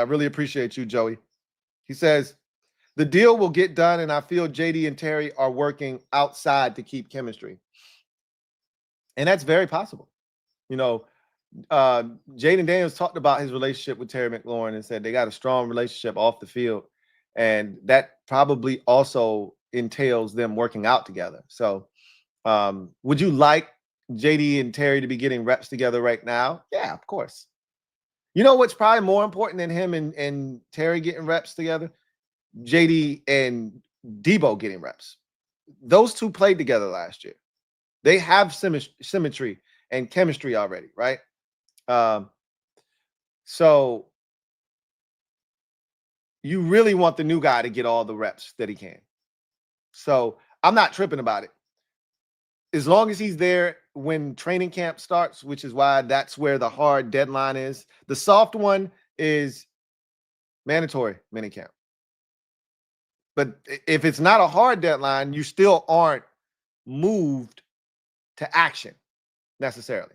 really appreciate you, Joey. He says, the deal will get done, and I feel JD and Terry are working outside to keep chemistry. And that's very possible. Jaden Daniels talked about his relationship with Terry McLaurin and said they got a strong relationship off the field. And that probably also entails them working out together. So would you like JD and Terry to be getting reps together right now? Yeah, of course. You know what's probably more important than him and Terry getting reps together? JD and Debo getting reps. Those two played together last year. They have symmetry and chemistry already, right? So you really want the new guy to get all the reps that he can. So I'm not tripping about it. as long as he's there when training camp starts, which is why that's where the hard deadline is. The soft one is mandatory minicamp. But if it's not a hard deadline, you still aren't moved to action necessarily.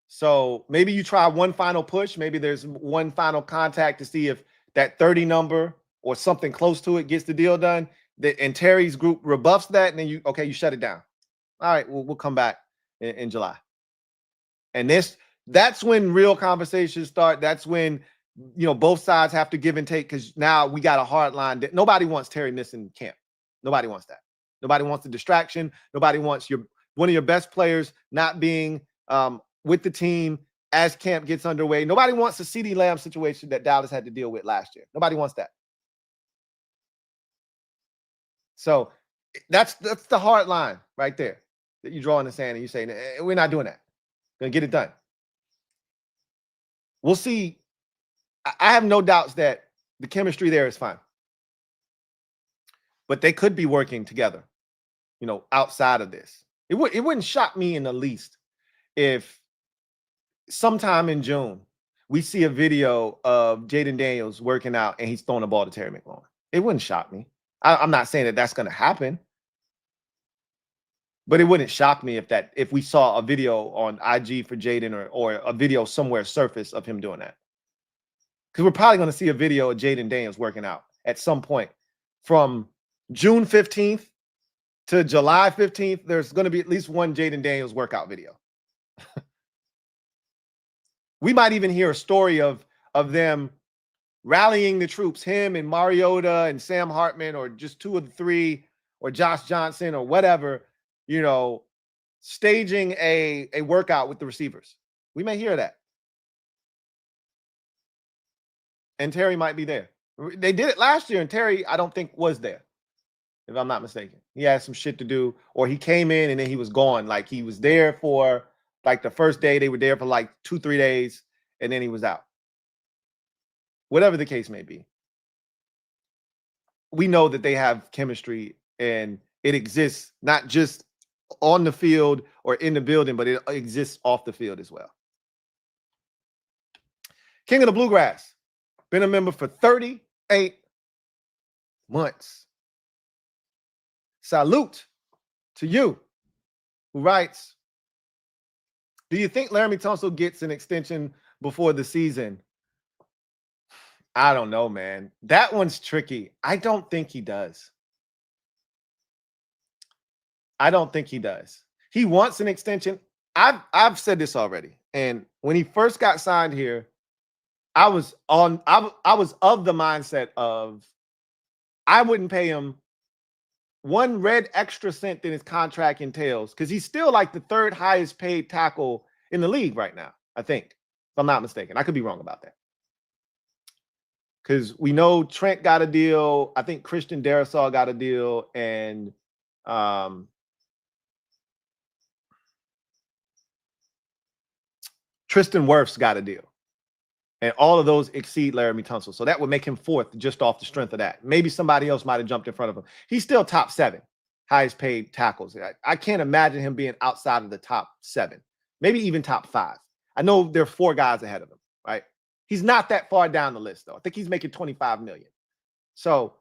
So maybe you try one final push. Maybe there's one final contact to see if that 30 number or something close to it gets the deal done. And Terry's group rebuffs that, and then you shut it down. All right, we'll come back in July. And that's when real conversations start. That's when both sides have to give and take, because now we got a hard line. Nobody wants Terry missing camp. Nobody wants that. Nobody wants the distraction. Nobody wants one of your best players not being with the team as camp gets underway. Nobody wants the CeeDee Lamb situation that Dallas had to deal with last year. Nobody wants that. So that's the hard line right there that you draw in the sand, and you say, we're not doing that. Gonna get it done. We'll see. I have no doubts that the chemistry there is fine. But they could be working together, outside of this. It wouldn't shock me in the least if sometime in June we see a video of Jaden Daniels working out and he's throwing the ball to Terry McLaurin. It wouldn't shock me. I'm not saying that that's going to happen, but it wouldn't shock me if we saw a video on IG for Jaden or a video somewhere surface of him doing that. Because we're probably going to see a video of Jaden Daniels working out at some point from June 15th to July 15th. There's going to be at least one Jaden Daniels workout video. We might even hear a story of them rallying the troops, him and Mariota and Sam Hartman, or just two of the three, or Josh Johnson or whatever, staging a workout with the receivers. We may hear that. And Terry might be there. They did it last year, and Terry, I don't think, was there, if I'm not mistaken. He had some shit to do, or he came in and then he was gone. Like, he was there for the first day. They were there for 2-3 days, and then he was out. Whatever the case may be, we know that they have chemistry, and it exists not just on the field or in the building, but it exists off the field as well. King of the Bluegrass, been a member for 38 months. Salute to you, who writes, do you think Laramie Tunsil gets an extension before the season? I don't know, man. That one's tricky. I don't think he does. I don't think he does. He wants an extension. I've said this already. And when he first got signed here, I was of the mindset of I wouldn't pay him one red extra cent than his contract entails, because he's still the third highest paid tackle in the league right now, I think, if I'm not mistaken. I could be wrong about that. Because we know Trent got a deal. I think Christian Darrisaw got a deal. And Tristan Wirfs got a deal. And all of those exceed Laramie Tunsil. So that would make him fourth just off the strength of that. Maybe somebody else might have jumped in front of him. He's still top 7, highest paid tackles. I can't imagine him being outside of the top 7, maybe even top 5. I know there are 4 guys ahead of him, right? He's not that far down the list, though. I think he's making $25 million. So,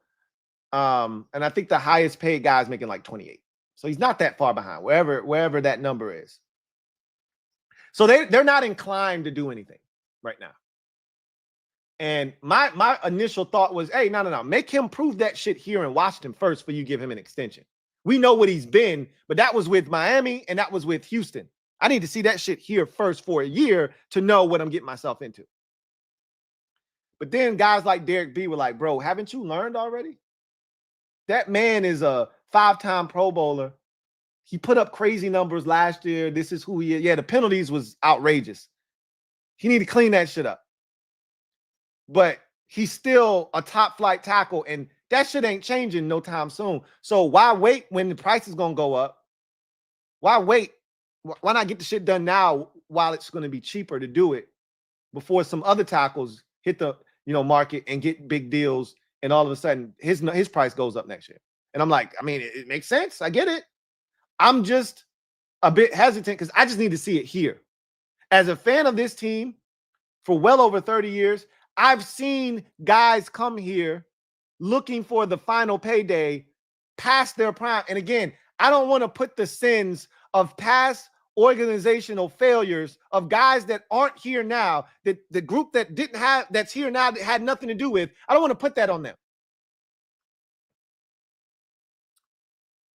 and I think the highest paid guy is making 28. So he's not that far behind, wherever that number is. So they're not inclined to do anything right now. And my initial thought was, hey, no. Make him prove that shit here in Washington first before you give him an extension. We know what he's been, but that was with Miami and that was with Houston. I need to see that shit here first for a year to know what I'm getting myself into. But then guys like Derek B were like, bro, haven't you learned already? That man is a 5-time Pro Bowler. He put up crazy numbers last year. This is who he is. Yeah, the penalties was outrageous. He need to clean that shit up. But he's still a top flight tackle, and that shit ain't changing no time soon. So why wait when the price is going to go up? Why wait? Why not get the shit done now while it's going to be cheaper to do it before some other tackles hit the market and get big deals, and all of a sudden his price goes up next year? And I'm like, I mean, it makes sense. I get it. I'm just a bit hesitant because I just need to see it here. As a fan of this team for well over 30 years, I've seen guys come here looking for the final payday past their prime. And again, I don't want to put the sins of past organizational failures of guys that aren't here now, that the group that didn't have, that's here now, that had nothing to do with. I don't want to put that on them.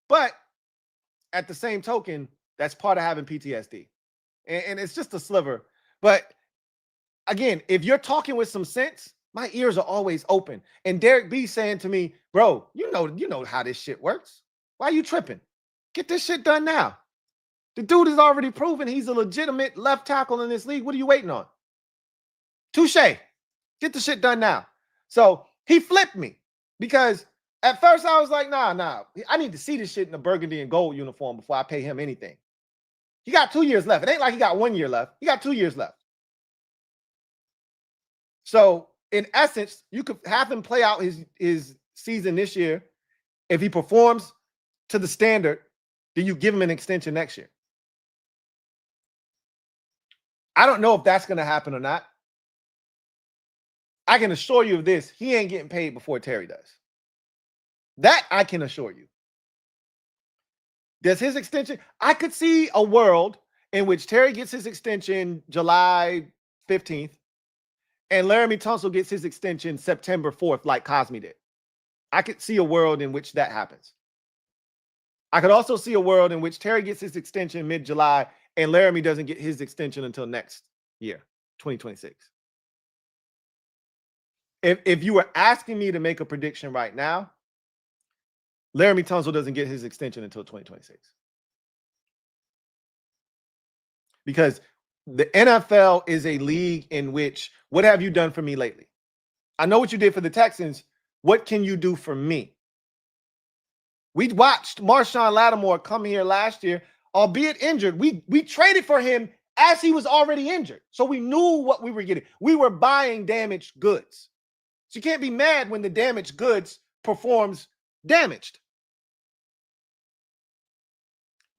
But at the same token, that's part of having PTSD. And it's just a sliver. But again, if you're talking with some sense, my ears are always open. And Derek B saying to me, bro, you know how this shit works. Why are you tripping? Get this shit done now. The dude has already proven he's a legitimate left tackle in this league. What are you waiting on? Touche. Get the shit done now. So he flipped me because at first I was like, nah. I need to see this shit in the burgundy and gold uniform before I pay him anything. He got 2 years left. It ain't like he got 1 year left. He got 2 years left. So in essence, you could have him play out his season this year. If he performs to the standard, then you give him an extension next year. I don't know if that's going to happen or not. I can assure you of this. He ain't getting paid before Terry does. That I can assure you. Does his extension? I could see a world in which Terry gets his extension July 15th and Laramie Tunsil gets his extension September 4th like Cosme did. I could see a world in which that happens. I could also see a world in which Terry gets his extension mid-July and Laramie doesn't get his extension until next year, 2026. If you were asking me to make a prediction right now, Laramie Tunsil doesn't get his extension until 2026. Because the NFL is a league in which, what have you done for me lately? I know what you did for the Texans. What can you do for me? We watched Marshawn Lattimore come here last year, albeit injured. We traded for him as he was already injured. So we knew what we were getting. We were buying damaged goods. So you can't be mad when the damaged goods performs damaged.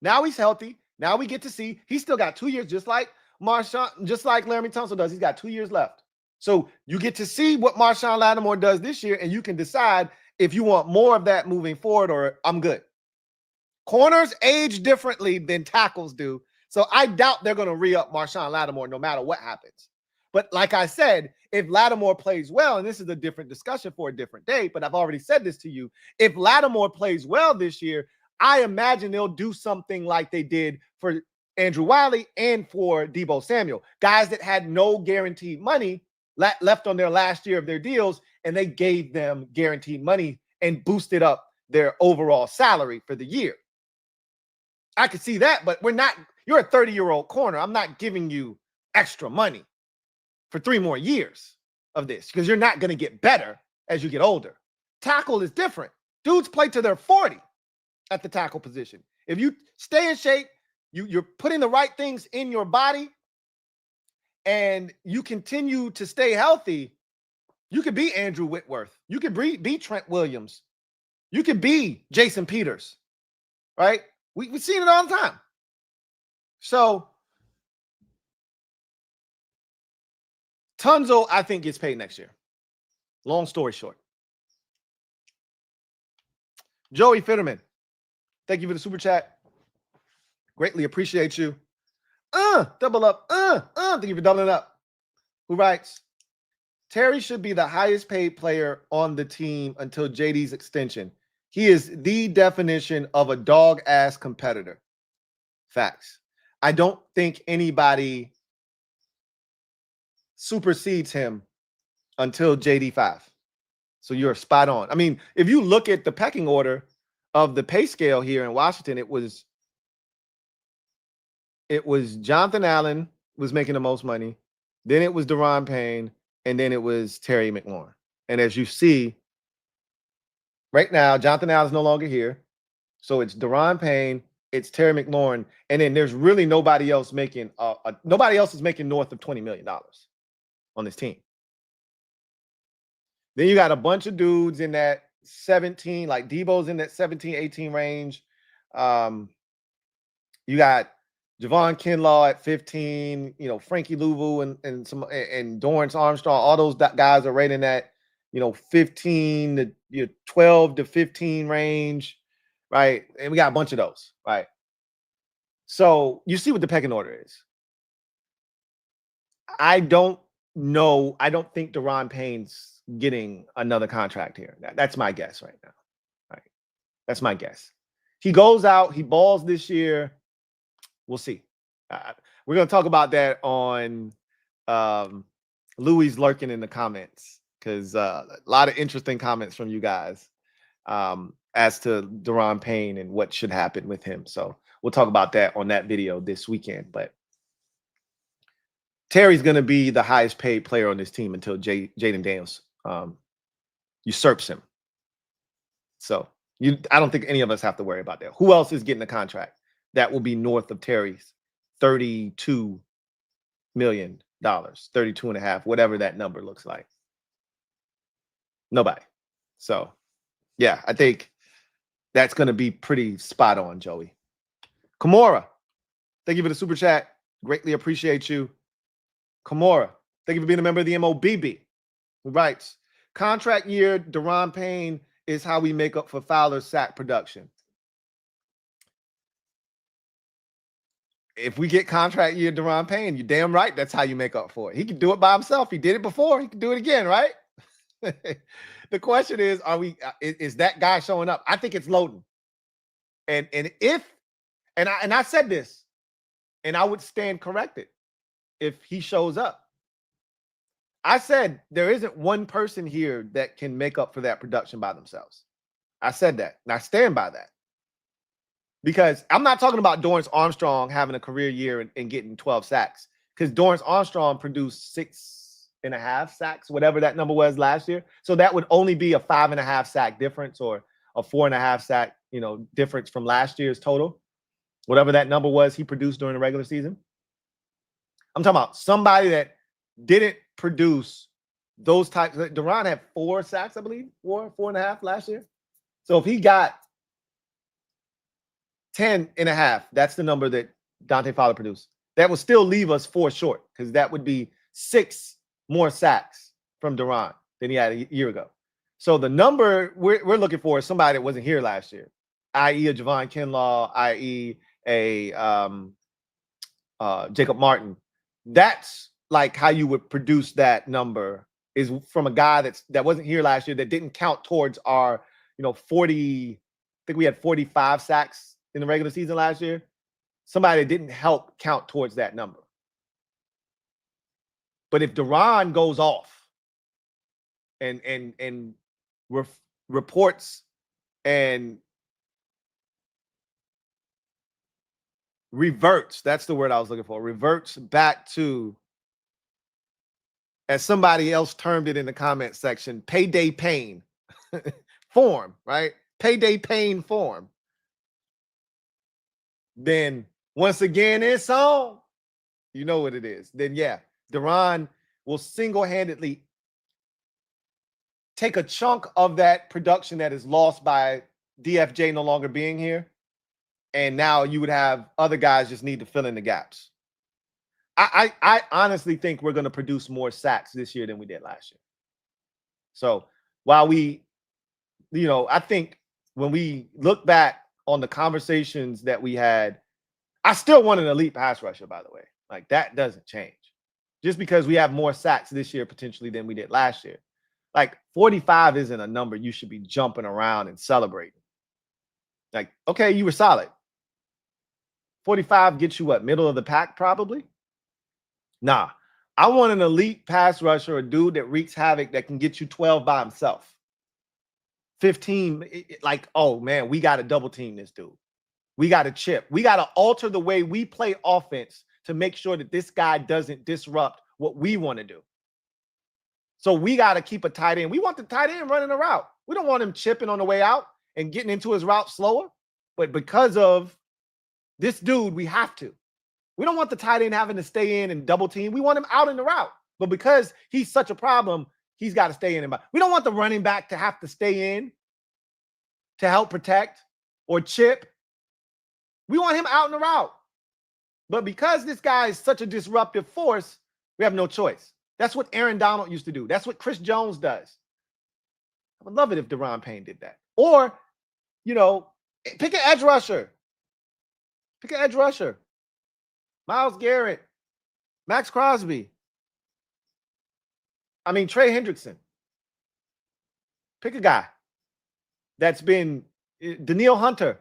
Now he's healthy. Now we get to see he's still got 2 years, just like Marshawn, just like Laramie Tunsil does. He's got 2 years left. So you get to see what Marshawn Lattimore does this year, and you can decide if you want more of that moving forward or I'm good. Corners age differently than tackles do. So I doubt they're going to re-up Marshawn Lattimore no matter what happens. But like I said, if Lattimore plays well, and this is a different discussion for a different day, but I've already said this to you, if Lattimore plays well this year, I imagine they'll do something like they did for Andrew Wiley and for Deebo Samuel, guys that had no guaranteed money left on their last year of their deals, and they gave them guaranteed money and boosted up their overall salary for the year. I could see that, but you're a 30-year-old corner. I'm not giving you extra money for 3 more years of this because you're not going to get better as you get older. Tackle is different. Dudes play till they're 40 at the tackle position. If you stay in shape, you're putting the right things in your body, and you continue to stay healthy, you could be Andrew Whitworth. You could be Trent Williams. You could be Jason Peters, right? We've seen it all the time. So Tunsil, I think, gets paid next year. Long story short. Joey Fitterman, thank you for the super chat. Greatly appreciate you. Double up. Thank you for doubling up. Who writes, Terry should be the highest paid player on the team until JD's extension. He is the definition of a dog-ass competitor. Facts. I don't think anybody supersedes him until JD5. So you're spot on. I mean, if you look at the pecking order of the pay scale here in Washington, it was Jonathan Allen was making the most money. Then it was Daron Payne. And then it was Terry McLaurin. And as you see, right now, Jonathan Allen is no longer here. So it's Daron Payne, it's Terry McLaurin, and then there's really nobody else making nobody else is making north of $20 million on this team. Then you got a bunch of dudes in that 17, like Deebo's in that 17, 18 range. You got Javon Kinlaw at 15, you know, Frankie Louvu and Dorrance Armstrong. All those guys are right in that, you know, 15 to 12 to 15 range, right? And we got a bunch of those, right? So you see what the pecking order is. I don't know. I don't think Deron Payne's getting another contract here. That's my guess right now. Right? That's my guess. He goes out, he balls this year. We'll see. We're going to talk about that on Louie's lurking in the comments, because a lot of interesting comments from you guys as to Deron Payne and what should happen with him. So we'll talk about that on that video this weekend. But Terry's going to be the highest paid player on this team until Jaden Daniels usurps him. So I don't think any of us have to worry about that. Who else is getting a contract that will be north of Terry's $32 million, 32 and a half, whatever that number looks like? Nobody. So yeah, I think that's going to be pretty spot on, Joey. Kimura, thank you for the super chat. Greatly appreciate you. Kimura, thank you for being a member of the MOBB, who writes, contract year Deron Payne is how we make up for Fowler's sack production. If we get contract year Deron Payne, you're damn right that's how you make up for it. He can do it by himself. He did it before. He can do it again, right? The question is, is that guy showing up? I think it's loading. And I said this, and I would stand corrected if he shows up. I said there isn't one person here that can make up for that production by themselves. I said that, and I stand by that. Because I'm not talking about Dorrance Armstrong having a career year and getting 12 sacks, because Dorrance Armstrong produced 6.5 sacks, whatever that number was last year. So that would only be a 5.5 sack difference, or a 4.5 sack, difference from last year's total. Whatever that number was he produced during the regular season. I'm talking about somebody that didn't produce those types. Deron had 4 sacks, I believe, 4.5 last year. So if he got 10.5, that's the number that Dante Fowler produced. That would still leave us 4 short, because that would be 6 more sacks from Deron than he had a year ago. So the number we're looking for is somebody that wasn't here last year, i.e. a Javon Kinlaw, i.e. a Jacob Martin. That's like how you would produce that number, is from a guy that wasn't here last year, that didn't count towards our 40. I think we had 45 sacks in the regular season last year. Somebody that didn't help count towards that number. But if Deron goes off and reports and reverts, that's the word I was looking for, reverts back to, as somebody else termed it in the comment section, payday pain form, right? Payday pain form. Then once again, it's on. You know what it is. Then yeah, Deron will single-handedly take a chunk of that production that is lost by DFJ no longer being here. And now you would have other guys just need to fill in the gaps. I honestly think we're going to produce more sacks this year than we did last year. So while we, I think when we look back on the conversations that we had, I still want an elite pass rusher, by the way. Like, that doesn't change. Just because we have more sacks this year potentially than we did last year. Like, 45 isn't a number you should be jumping around and celebrating. Like, okay, you were solid. 45 gets you what, middle of the pack probably? Nah, I want an elite pass rusher, a dude that wreaks havoc, that can get you 12 by himself. 15, like, oh man, we got to double team this dude. We got to chip. We got to alter the way we play offense to make sure that this guy doesn't disrupt what we want to do. So we got to keep a tight end. We want the tight end running a route. We don't want him chipping on the way out and getting into his route slower. But because of this dude, we have to. We don't want the tight end having to stay in and double team. We want him out in the route. But because he's such a problem, he's got to stay in. We don't want the running back to have to stay in to help protect or chip. We want him out in the route. But because this guy is such a disruptive force, we have no choice. That's what Aaron Donald used to do. That's what Chris Jones does. I would love it if Deron Payne did that. Or, you know, pick an edge rusher. Pick an edge rusher. Myles Garrett, Max Crosby. I mean, Trey Hendrickson. Pick a guy that's been Daniil Hunter.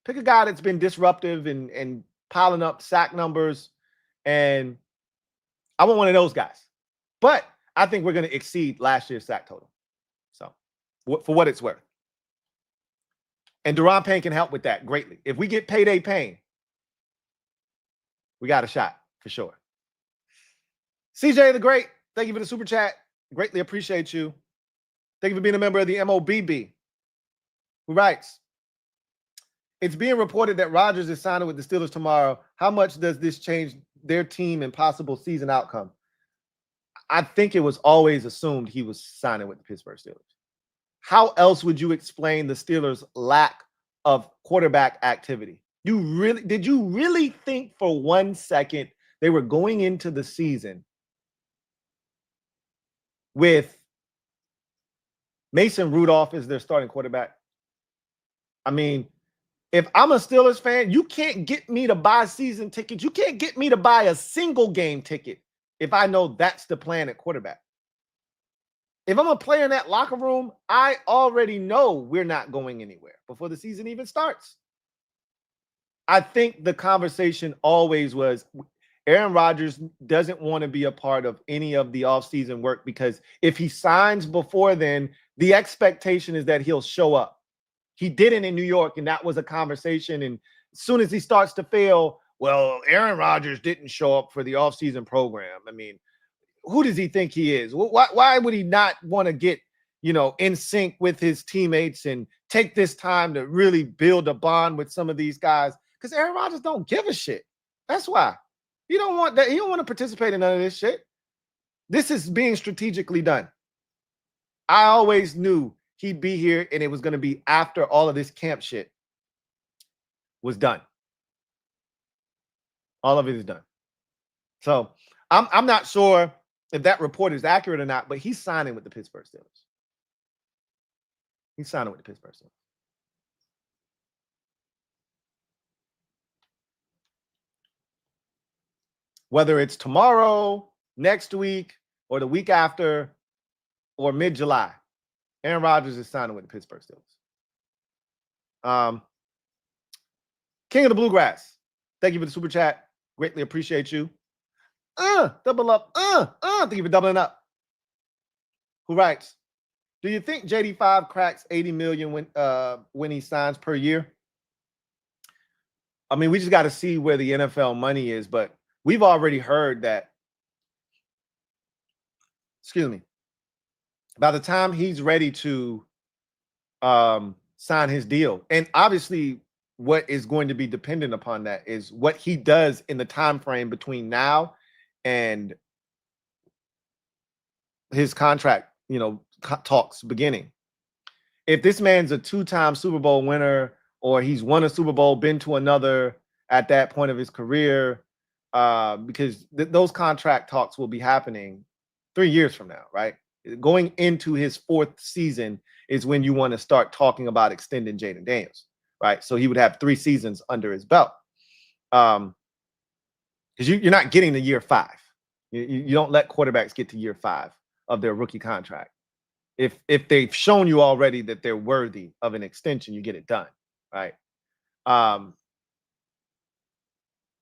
Pick a guy that's been disruptive and piling up sack numbers. And I want one of those guys. But I think we're going to exceed last year's sack total. So, for what it's worth. And Deron Payne can help with that greatly. If we get payday Payne, we got a shot for sure. CJ the Great, thank you for the super chat. Greatly appreciate you. Thank you for being a member of the MOBB. Who writes, it's being reported that Rodgers is signing with the Steelers tomorrow. How much does this change their team and possible season outcome? I think it was always assumed he was signing with the Pittsburgh Steelers. How else would you explain the Steelers' lack of quarterback activity? Did you really think for 1 second they were going into the season with Mason Rudolph as their starting quarterback? I mean, if I'm a Steelers fan, you can't get me to buy season tickets. You can't get me to buy a single game ticket if I know that's the plan at quarterback. If I'm a player in that locker room, I already know we're not going anywhere before the season even starts. I think the conversation always was Aaron Rodgers doesn't want to be a part of any of the offseason work because if he signs before then, the expectation is that he'll show up. He didn't in New York, and that was a conversation. And as soon as he starts to fail, well, Aaron Rodgers didn't show up for the offseason program. I mean, who does he think he is? Why would he not want to get, in sync with his teammates and take this time to really build a bond with some of these guys? Because Aaron Rodgers don't give a shit. That's why. He don't want that. He don't want to participate in none of this shit. This is being strategically done. I always knew he'd be here, and it was going to be after all of this camp shit was done. All of it is done. So I'm not sure if that report is accurate or not, but he's signing with the Pittsburgh Steelers. He's signing with the Pittsburgh Steelers. Whether it's tomorrow, next week, or the week after, or mid-July, Aaron Rodgers is signing with the Pittsburgh Steelers. King of the Bluegrass, thank you for the super chat. Greatly appreciate you. Double up. Thank you for doubling up. Who writes, do you think JD5 cracks $80 million when he signs per year? I mean, we just got to see where the NFL money is, but we've already heard that, by the time he's ready to sign his deal, and obviously what is going to be dependent upon that is what he does in the time frame between now and his contract, talks beginning. If this man's a 2-time Super Bowl winner, or he's won a Super Bowl, been to another at that point of his career, because those contract talks will be happening 3 years from now, right? Going into his 4th season is when you want to start talking about extending Jaden Daniels, right? So he would have 3 seasons under his belt. Because you're not getting to year 5. You don't let quarterbacks get to year 5 of their rookie contract. If they've shown you already that they're worthy of an extension, you get it done, right?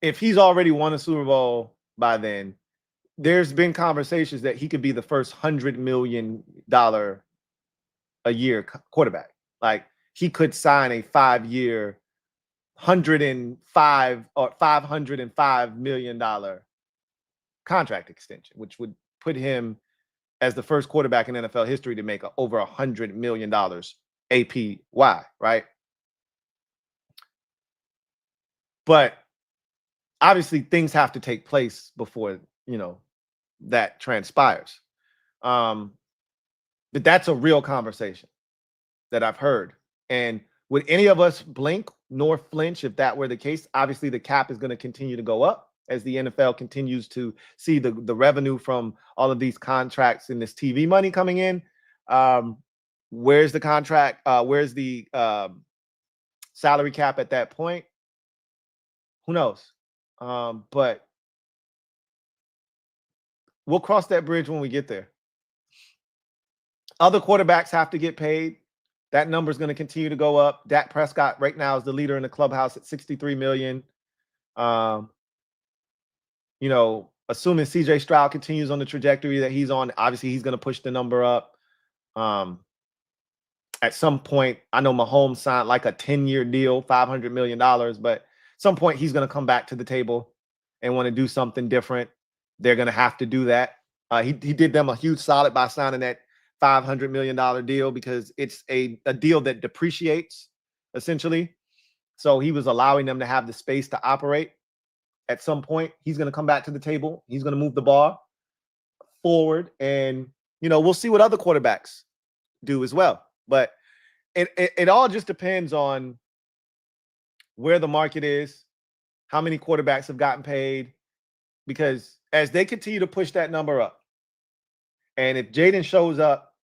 If he's already won a Super Bowl by then, there's been conversations that he could be the first $100 million a year quarterback. Like, he could sign a 5-year, $505 million contract extension, which would put him as the first quarterback in NFL history to make over $100 million APY, right? But obviously things have to take place before, that transpires. But that's a real conversation that I've heard. And would any of us blink nor flinch if that were the case. Obviously, the cap is going to continue to go up as the NFL continues to see the revenue from all of these contracts and this TV money coming in. Where's the contract? Where's the salary cap at that point? Who knows? But we'll cross that bridge when we get there. Other quarterbacks have to get paid. That number is going to continue to go up. Dak Prescott right now is the leader in the clubhouse at $63 million. You know, assuming CJ Stroud continues on the trajectory that he's on, obviously he's going to push the number up. At some point, I know Mahomes signed like a 10-year deal, $500 million, but at some point he's going to come back to the table and want to do something different. They're going to have to do that. He did them a huge solid by signing that $500 million deal because it's a deal that depreciates, essentially. So he was allowing them to have the space to operate. At some point, he's going to come back to the table. He's going to move the ball forward. And, you know, we'll see what other quarterbacks do as well. But it all just depends on where the market is, how many quarterbacks have gotten paid. Because as they continue to push that number up, and if Jaden shows up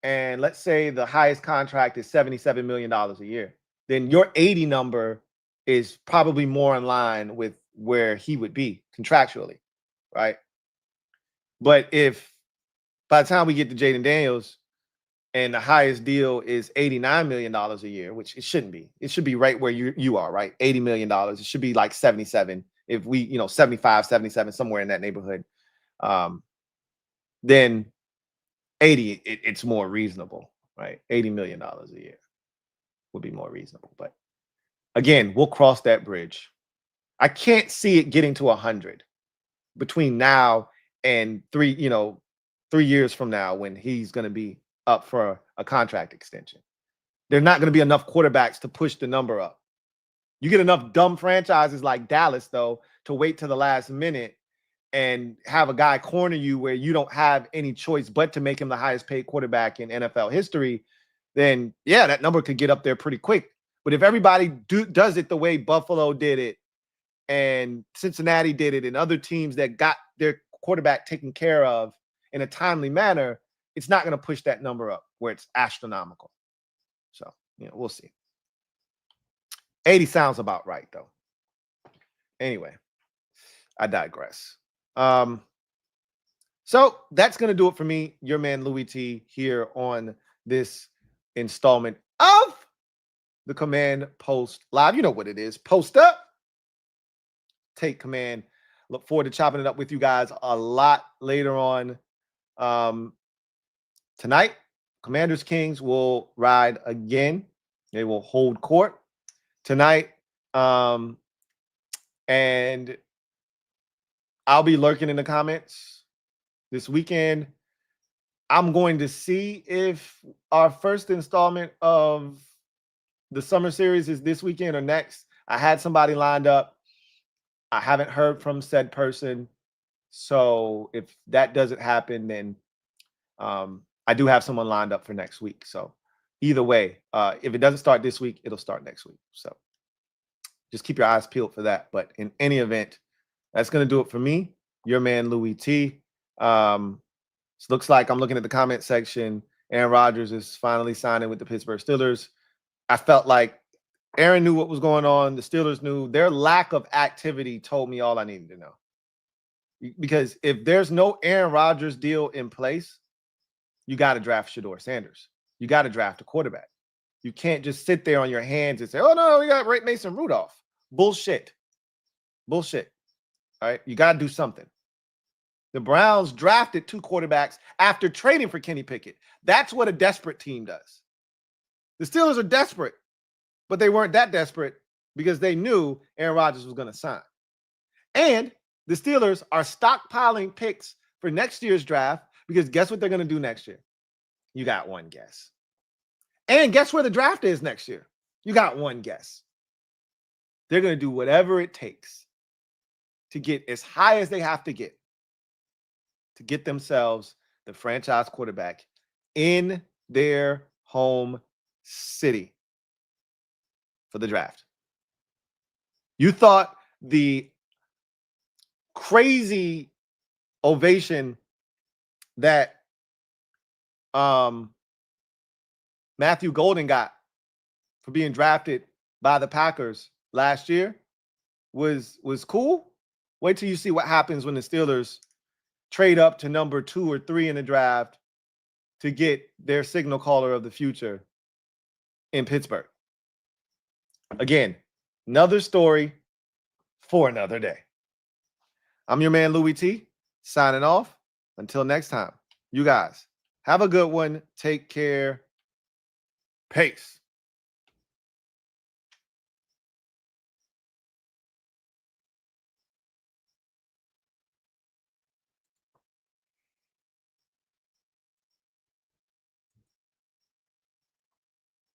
and let's say the highest contract is $77 million a year, then your 80 number is probably more in line with where he would be contractually, right? But if by the time we get to Jaden Daniels and the highest deal is $89 million a year, which it shouldn't be. It should be right where you are, right? $80 million. It should be like 77. If we, you know, 75, 77, somewhere in that neighborhood. Then 80, it's more reasonable, right? $80 million a year would be more reasonable. But again, we'll cross that bridge. I can't see it getting to 100 between now and 3 years from now when he's going to be up for a contract extension. There's not going to be enough quarterbacks to push the number up. You get enough dumb franchises like Dallas, though, to wait to the last minute and have a guy corner you where you don't have any choice but to make him the highest paid quarterback in NFL history, then yeah, that number could get up there pretty quick. But if everybody does it the way Buffalo did it and Cincinnati did it and other teams that got their quarterback taken care of in a timely manner, it's not going to push that number up where it's astronomical. So, you know, we'll see. 80 sounds about right, though. Anyway, I digress. So that's going to do it for me, your man Louie T, here on this installment of the Command Post Live. You know what it is. Post up, take command. Look forward to chopping it up with you guys a lot later on. Tonight, Commanders Kings will ride again. They will hold court tonight. And I'll be lurking in the comments this weekend. I'm going to see if our first installment of the summer series is this weekend or next. I had somebody lined up. I haven't heard from said person. So if that doesn't happen, then I do have someone lined up for next week. So either way, if it doesn't start this week, it'll start next week. So just keep your eyes peeled for that. But in any event, that's going to do it for me, your man Louie T. Looks like I'm looking at the comment section. Aaron Rodgers is finally signing with the Pittsburgh Steelers. I felt like Aaron knew what was going on. The Steelers knew. Their lack of activity told me all I needed to know. Because if there's no Aaron Rodgers deal in place, you got to draft Shedeur Sanders. You got to draft a quarterback. You can't just sit there on your hands and say, oh, no, we got Mason Rudolph. Bullshit. Bullshit. All right? You got to do something. The Browns drafted 2 quarterbacks after trading for Kenny Pickett. That's what a desperate team does. The Steelers are desperate, but they weren't that desperate because they knew Aaron Rodgers was going to sign. And the Steelers are stockpiling picks for next year's draft because guess what they're going to do next year? You got one guess. And guess where the draft is next year? You got one guess. They're going to do whatever it takes to get as high as they have to get themselves the franchise quarterback in their home city for the draft. You thought the crazy ovation that Matthew Golden got for being drafted by the Packers last year was cool. Wait till you see what happens when the Steelers trade up to number 2 or 3 in the draft to get their signal caller of the future in Pittsburgh. Again, another story for another day. I'm your man, Louie T, signing off. Until next time, you guys have a good one. Take care. Peace.